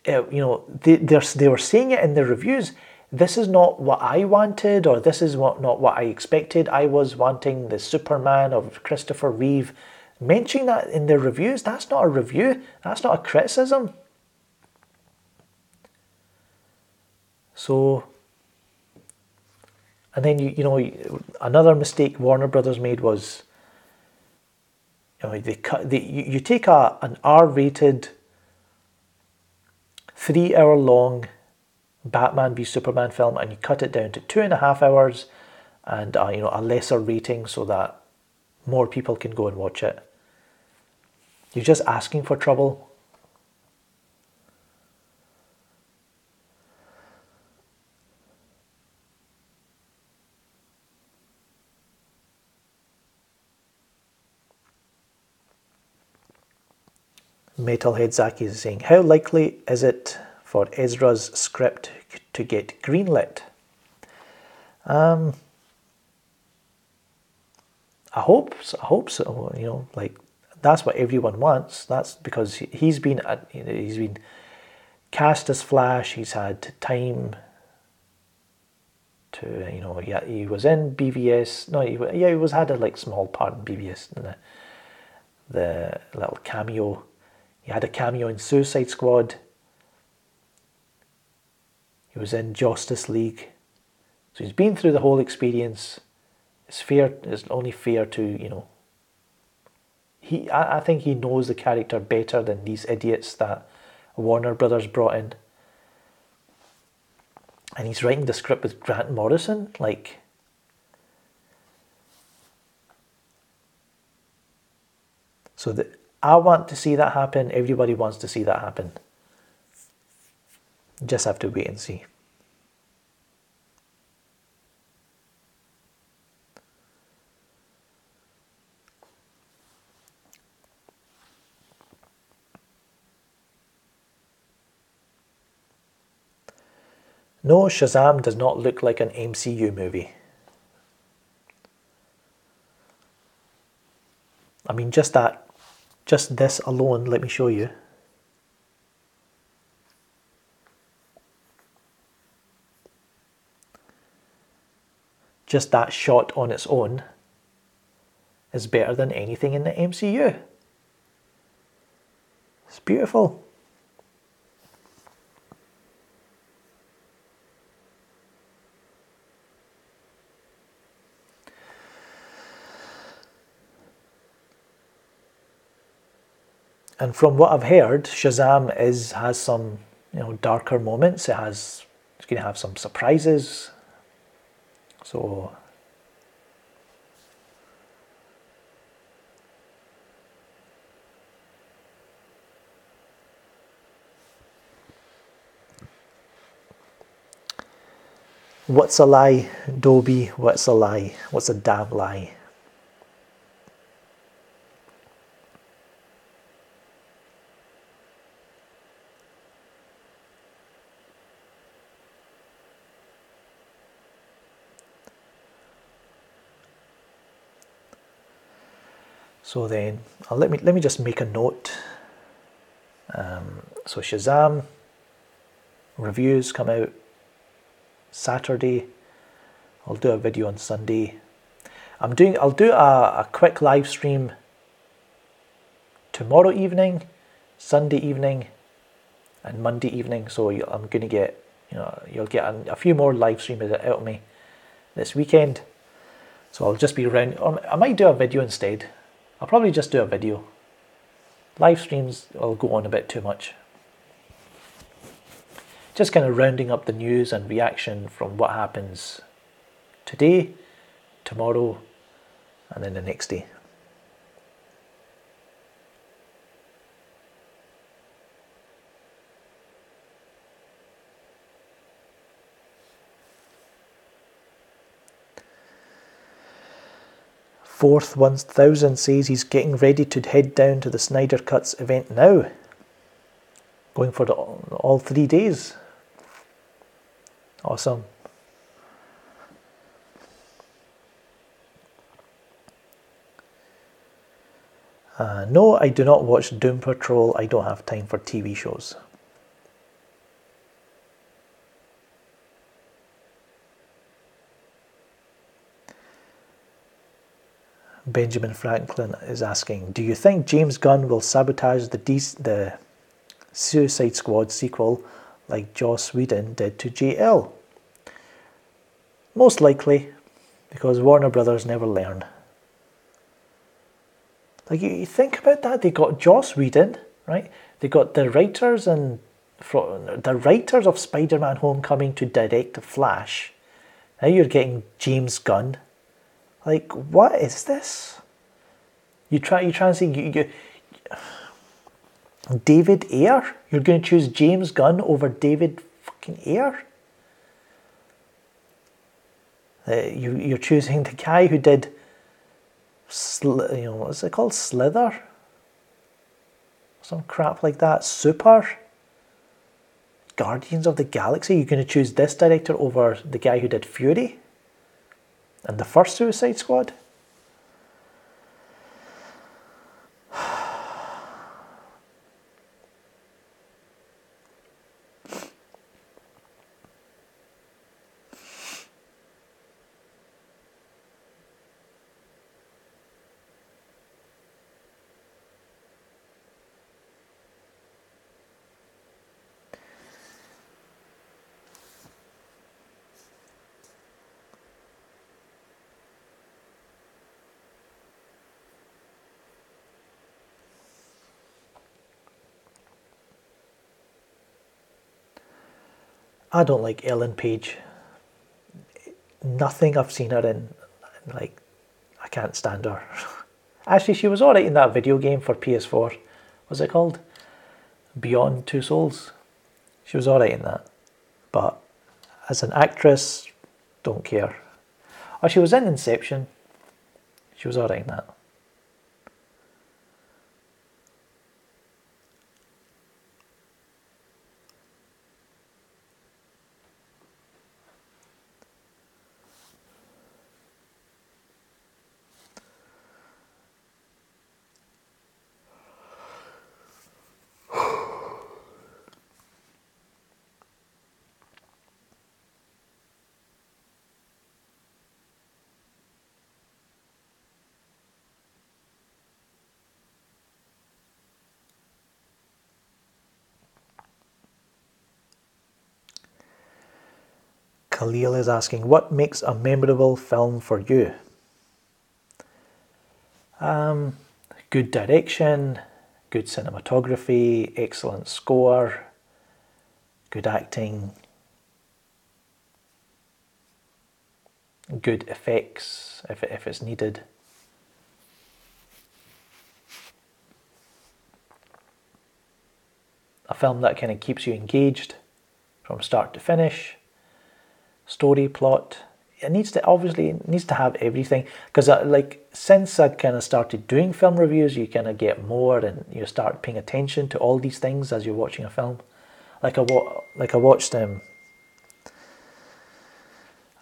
you know, they were saying it in the reviews. This is not what I wanted, or this is not what I expected. I was wanting the Superman of Christopher Reeve. Mentioning that in the reviews, that's not a review. That's not a criticism. So, and then you know, another mistake Warner Brothers made was, you know, you take an R-rated 3-hour long Batman v Superman film and you cut it down to 2.5 hours and you know, a lesser rating so that more people can go and watch it. You're just asking for trouble. Metalhead Zaki is saying, how likely is it for Ezra's script to get greenlit? I hope so. You know, like, that's what everyone wants. That's because he's been cast as Flash. He's had time to, you know, yeah, he was in BVS. No, he was had a like small part in BVS, in the little cameo. He had a cameo in Suicide Squad. He was in Justice League. So he's been through the whole experience. It's only fair to, you know, I think he knows the character better than these idiots that Warner Brothers brought in. And he's writing the script with Grant Morrison, like, so that I want to see that happen. Everybody wants to see that happen. Just have to wait and see. No, Shazam does not look like an MCU movie. I mean, just this alone, let me show you. Just that shot on its own is better than anything in the MCU. It's beautiful. And from what I've heard, Shazam has some, darker moments. It's going to have some surprises. So what's a lie, Dobie? What's a lie? What's a damn lie? So then, let me just make a note. So Shazam reviews come out Saturday. I'll do a video on Sunday. I'll do a quick live stream tomorrow evening, Sunday evening, and Monday evening. So I'm going to get, you'll get a few more live streams out of me this weekend. So I'll just be around. Or I might do a video instead. I'll probably just do a video. Live streams will go on a bit too much. Just kind of rounding up the news and reaction from what happens today, tomorrow, and then the next day. Fourth 1000 says he's getting ready to head down to the Snyder Cuts event now. Going for all 3 days. Awesome. No, I do not watch Doom Patrol. I don't have time for TV shows. Benjamin Franklin is asking, do you think James Gunn will sabotage the Suicide Squad sequel like Joss Whedon did to JL? Most likely, because Warner Brothers never learn. Like, you think about that, they got Joss Whedon, right? They got the writers of Spider-Man Homecoming to direct Flash. Now you're getting James Gunn. Like, what is this? You try and say David Ayer? You're going to choose James Gunn over David fucking Ayer? You're choosing the guy who did, what's it called? Slither? Some crap like that. Super? Guardians of the Galaxy? You're going to choose this director over the guy who did Fury? And the first Suicide Squad? I don't like Ellen Page. Nothing I've seen her in, like, I can't stand her. Actually, she was alright in that video game for PS4. What's it called? Beyond Two Souls. She was alright in that. But as an actress, don't care. Oh, she was in Inception. She was alright in that. Khalil is asking, what makes a memorable film for you? Good direction, good cinematography, excellent score, good acting, good effects if it's needed. A film that kind of keeps you engaged from start to finish. Story, plot. It needs to have everything, because since I kind of started doing film reviews, you kind of get more and you start paying attention to all these things as you're watching a film. I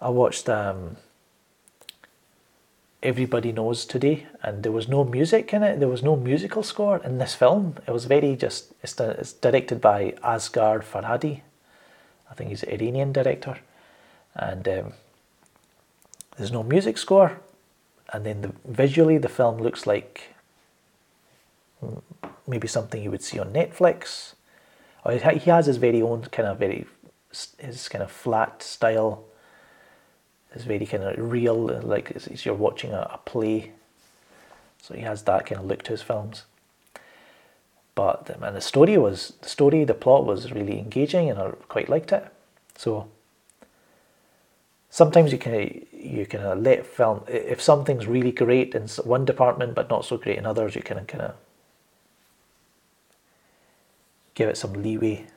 watched Everybody Knows today, and there was no music in it. There was no musical score in this film. It was it's directed by Asghar Farhadi. I think he's an Iranian director, and there's no music score. And then visually the film looks like maybe something you would see on Netflix. Or he has his very own his kind of flat style. It's very kind of real, like it's you're watching a play. So he has that kind of look to his films. But the plot was really engaging, and I quite liked it. So sometimes you can let film, if something's really great in one department but not so great in others, you can kind of give it some leeway.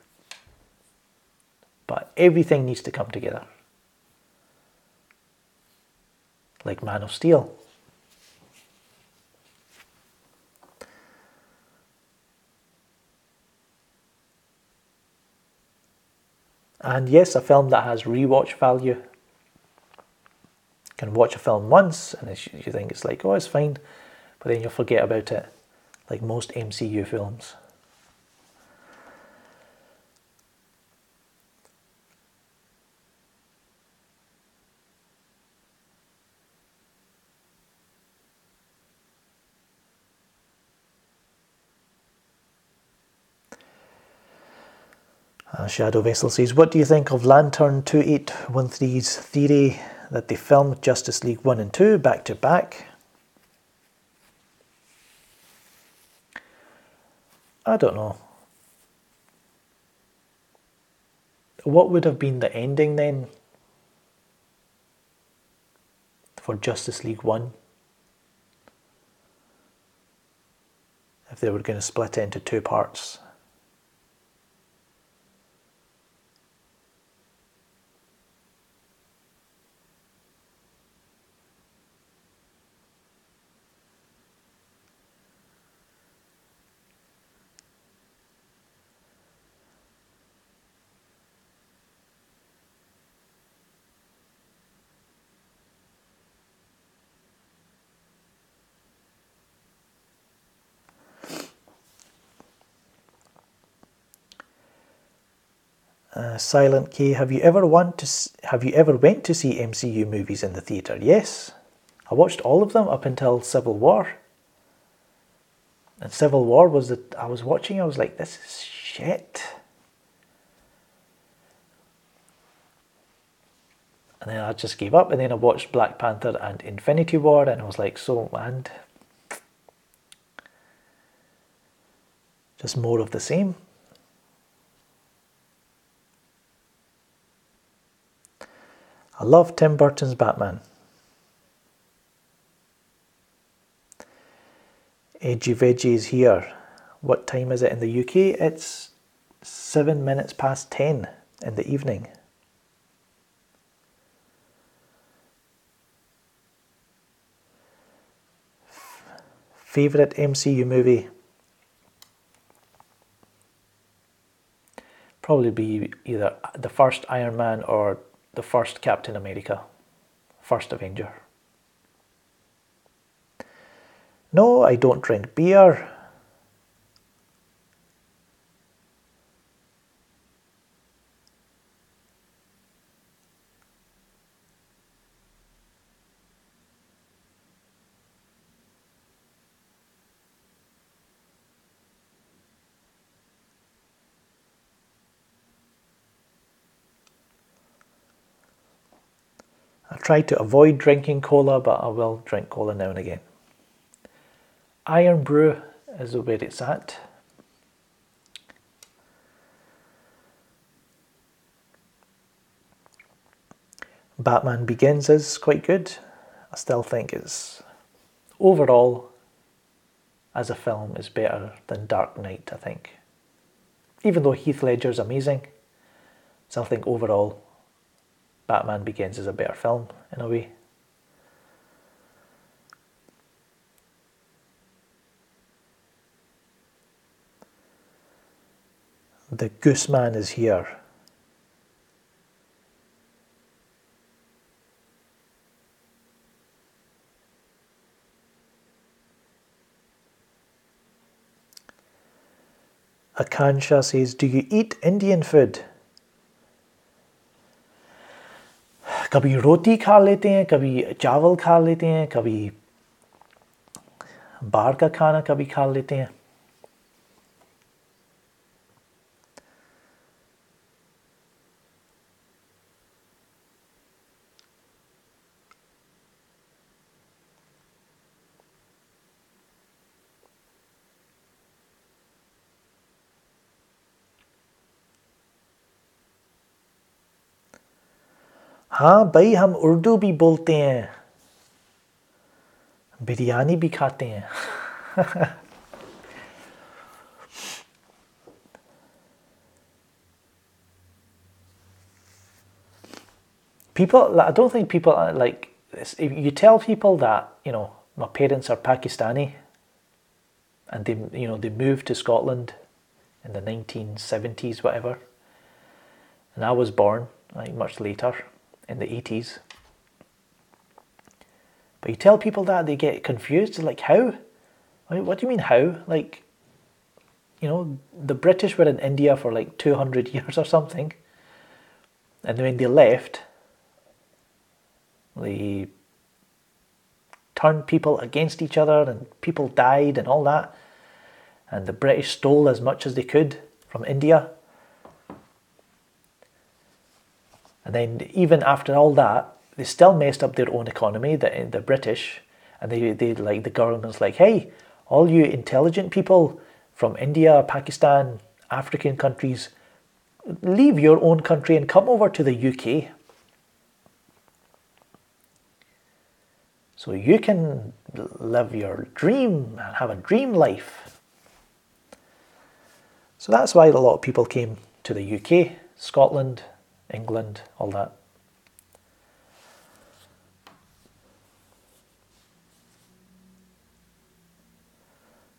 But everything needs to come together. Like Man of Steel. And yes, a film that has rewatch value. You can watch a film once and you think it's like, oh, it's fine, but then you'll forget about it, like most MCU films. Shadow Vessel says, what do you think of Lantern 2813's theory that they filmed Justice League 1 and 2 back to back? I don't know. What would have been the ending then for Justice League 1? If they were going to split it into two parts. Silent K, have you ever went to see MCU movies in the theatre? Yes, I watched all of them up until Civil War. And Civil War was I was like, this is shit. And then I just gave up, and then I watched Black Panther and Infinity War, and I was like, just more of the same. I love Tim Burton's Batman. Edgy Veggie is here. What time is it in the UK? It's 7 minutes past 10 in the evening. Favourite MCU movie? Probably be either the first Iron Man or the first Captain America, first Avenger. No, I don't drink beer. try to avoid drinking cola, but I will drink cola now and again. Iron Brew is where it's at. Batman Begins is quite good. I still think it's, overall, as a film, is better than Dark Knight, I think. Even though Heath Ledger's amazing, I still think overall Batman Begins is a better film, in a way. The Gooseman is here. Akansha says, do you eat Indian food? कभी रोटी खा लेते हैं, कभी चावल खा लेते हैं, कभी बाहर का खाना कभी खा लेते हैं. हाँ भाई, हम उर्दू भी बोलते हैं, बिरयानी भी खाते हैं. People, I don't think people are like, if you tell people that, you know, my parents are Pakistani and they, you know, they moved to Scotland in the 1970s, whatever, and I was born like much later in the 80s. But you tell people that, they get confused. They're like, how? What do you mean how? Like, you know, the British were in India for like 200 years or something, and when they left, they turned people against each other and people died and all that, and the British stole as much as they could from India. And then even after all that, they still messed up their own economy, the British, and they like, the government's like, hey, all you intelligent people from India, Pakistan, African countries, leave your own country and come over to the UK. So you can live your dream and have a dream life. So that's why a lot of people came to the UK, Scotland, England, all that.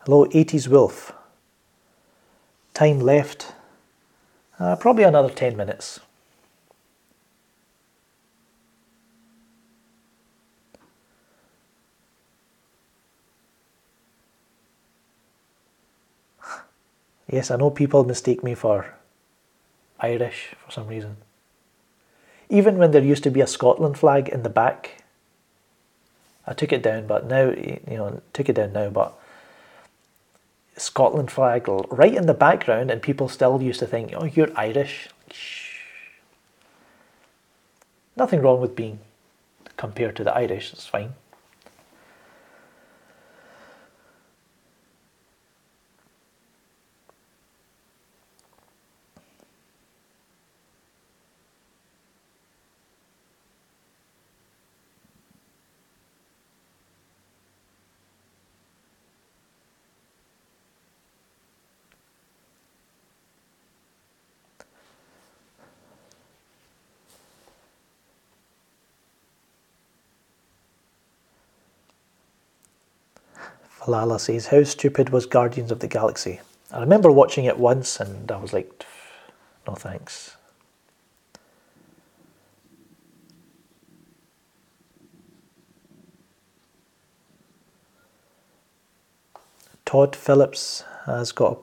Hello, 80s Wolf. Time left. Probably another 10 minutes. Yes, I know people mistake me for Irish for some reason. Even when there used to be a Scotland flag in the back, I took it down, but now, you know, took it down now, but Scotland flag right in the background, and people still used to think, oh, you're Irish. Shh. Nothing wrong with being compared to the Irish, it's fine. Falala says, how stupid was Guardians of the Galaxy? I remember watching it once and I was like, no thanks. Todd Phillips has got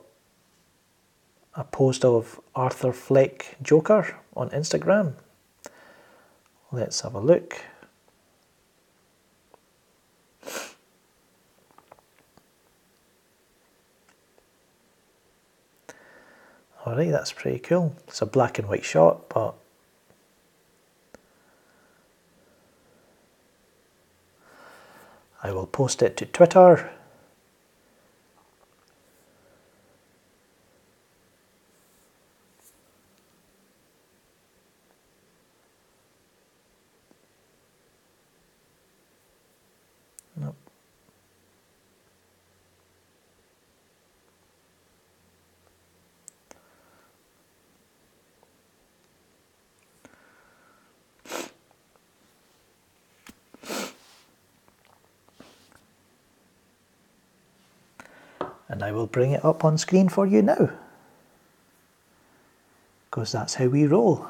a post of Arthur Fleck Joker on Instagram. Let's have a look. Alright, that's pretty cool. It's a black and white shot, but I will post it to Twitter. Nope. And I will bring it up on screen for you now, because that's how we roll.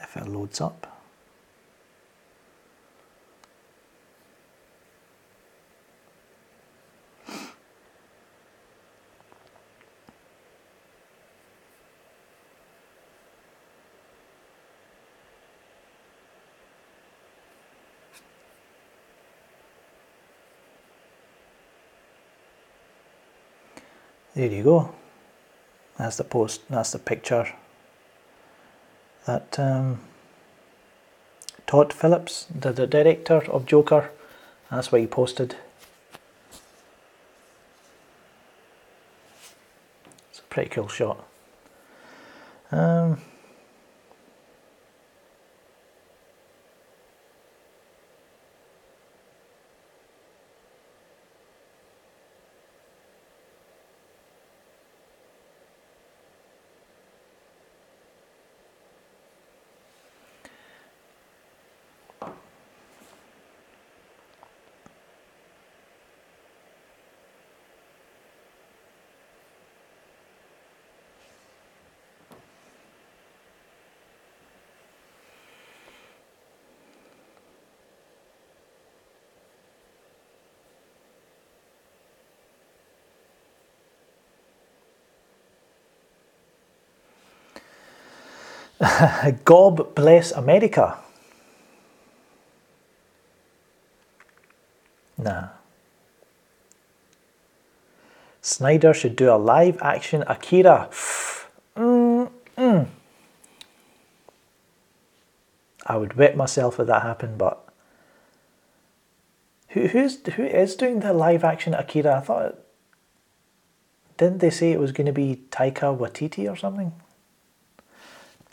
If it loads up. There you go. That's the post, that's the picture that Todd Phillips, the director of Joker, that's what he posted. It's a pretty cool shot. God bless America. Nah. Snyder should do a live action Akira. I would wet myself if that happened, but who is doing the live action Akira? I thought, didn't they say it was going to be Taika Waititi or something?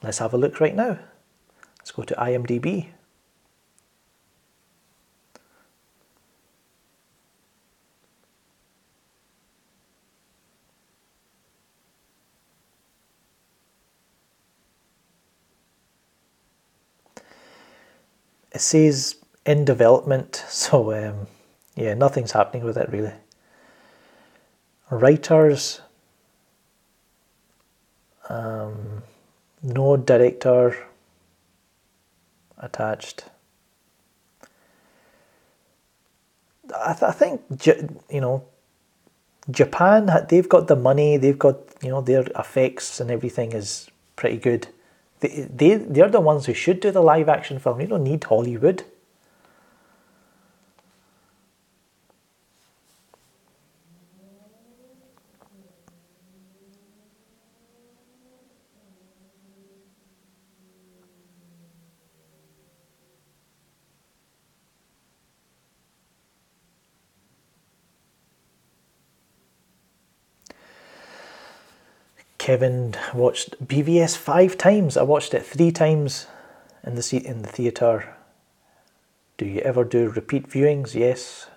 Let's have a look right now. Let's go to IMDb. It says in development, so yeah, nothing's happening with it really. Writers, no director attached. I think, you know, Japan, they've got the money, they've got, you know, their effects and everything is pretty good. They're the ones who should do the live action film. You don't need Hollywood. Kevin watched BVS 5 times. I watched it 3 times in the theatre. Do you ever do repeat viewings? Yes.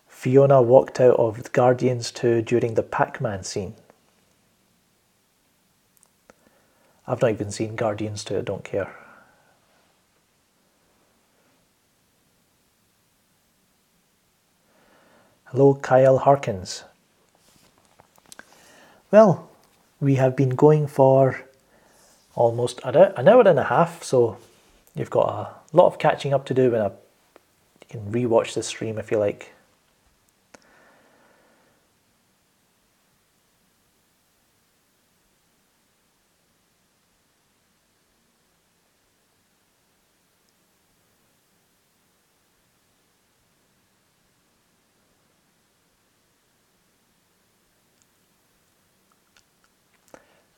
Fiona walked out of Guardians 2 during the Pac-Man scene. I've not even seen Guardians 2, I don't care. Hello, Kyle Harkins. Well, we have been going for almost an hour and a half, so you've got a lot of catching up to do, and you can rewatch this stream if you like.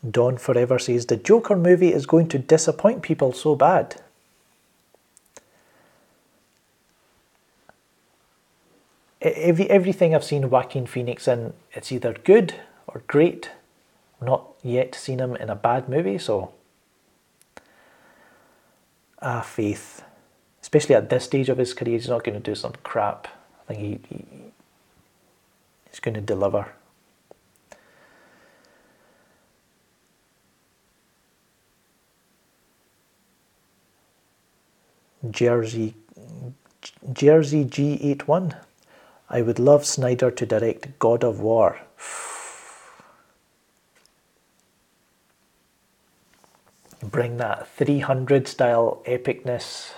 Dawn Forever says, the Joker movie is going to disappoint people so bad. Everything I've seen Joaquin Phoenix in, it's either good or great. I've not yet seen him in a bad movie, so faith. Especially at this stage of his career, he's not going to do some crap. I think he's going to deliver. Jersey G81. I would love Snyder to direct God of War. Bring that 300 style epicness,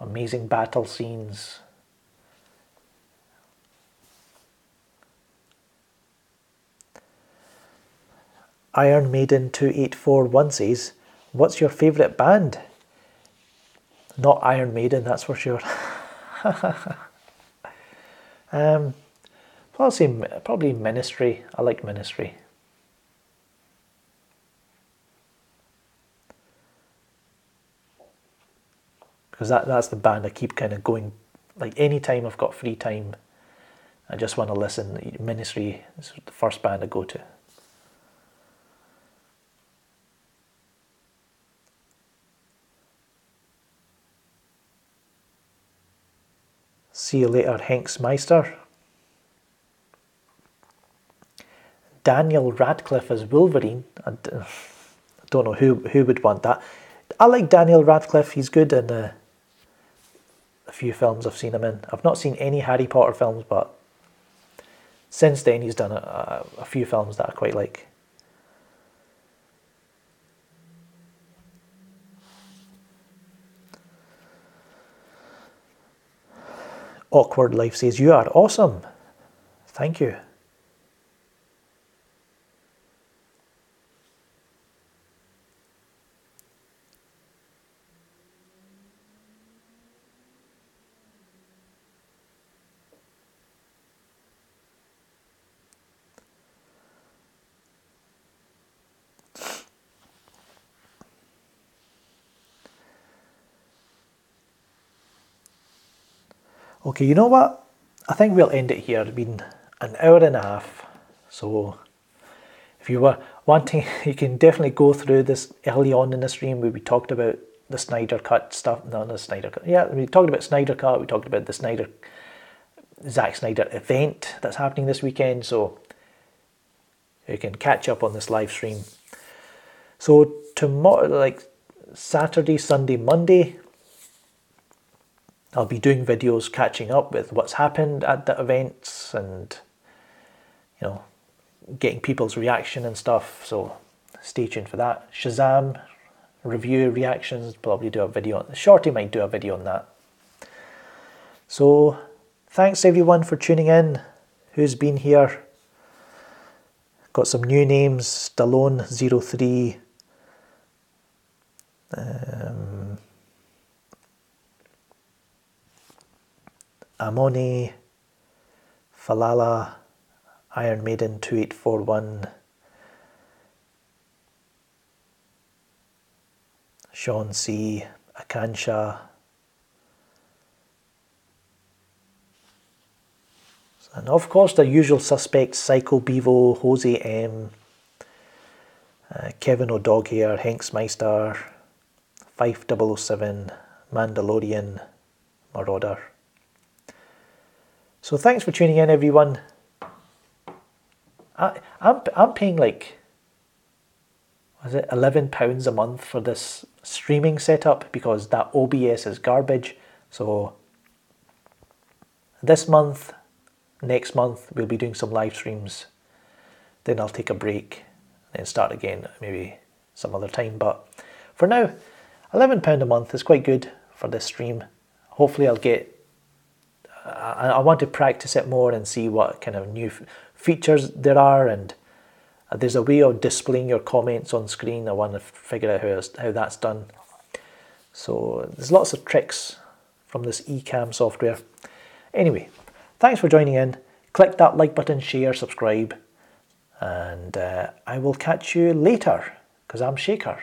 amazing battle scenes. Iron Maiden 2841 says, what's your favourite band? Not Iron Maiden, that's for sure. I'll say probably Ministry. I like Ministry. Because that's the band I keep kind of going, like anytime I've got free time, I just want to listen. Ministry is the first band I go to. See you later, Hanks Meister. Daniel Radcliffe as Wolverine. I don't know who would want that. I like Daniel Radcliffe. He's good in a few films I've seen him in. I've not seen any Harry Potter films, but since then he's done a few films that I quite like. Awkward Life says, you are awesome. Thank you. Okay, you know what? I think we'll end it here. It's been an hour and a half. So if you were wanting, you can definitely go through this early on in the stream where we talked about the Snyder Cut stuff. No, the Snyder Cut. Yeah, we talked about Snyder Cut. We talked about the Zack Snyder event that's happening this weekend. So you can catch up on this live stream. So tomorrow, like Saturday, Sunday, Monday, I'll be doing videos catching up with what's happened at the events and, you know, getting people's reaction and stuff. So stay tuned for that. Shazam review reactions, probably do a video. Shorty might do a video on that. So thanks everyone for tuning in. Who's been here? Got some new names. Stallone03. Amoni, Falala, Iron Maiden 2841, Sean C, Akansha, and of course the usual suspects, Psycho Bevo, Jose M, Kevin O'Doghair, Hanks Meister, Fife 007, Mandalorian, Marauder. So thanks for tuning in, everyone. I'm paying like, was it £11 a month for this streaming setup because that OBS is garbage. So this month, next month, we'll be doing some live streams. Then I'll take a break and start again maybe some other time. But for now, £11 a month is quite good for this stream. Hopefully I'll get, I want to practice it more and see what kind of new features there are, and there's a way of displaying your comments on screen. I want to figure out how that's done. So there's lots of tricks from this eCam software. Anyway, thanks for joining in. Click that like button, share, subscribe, and I will catch you later, because I'm Shaker.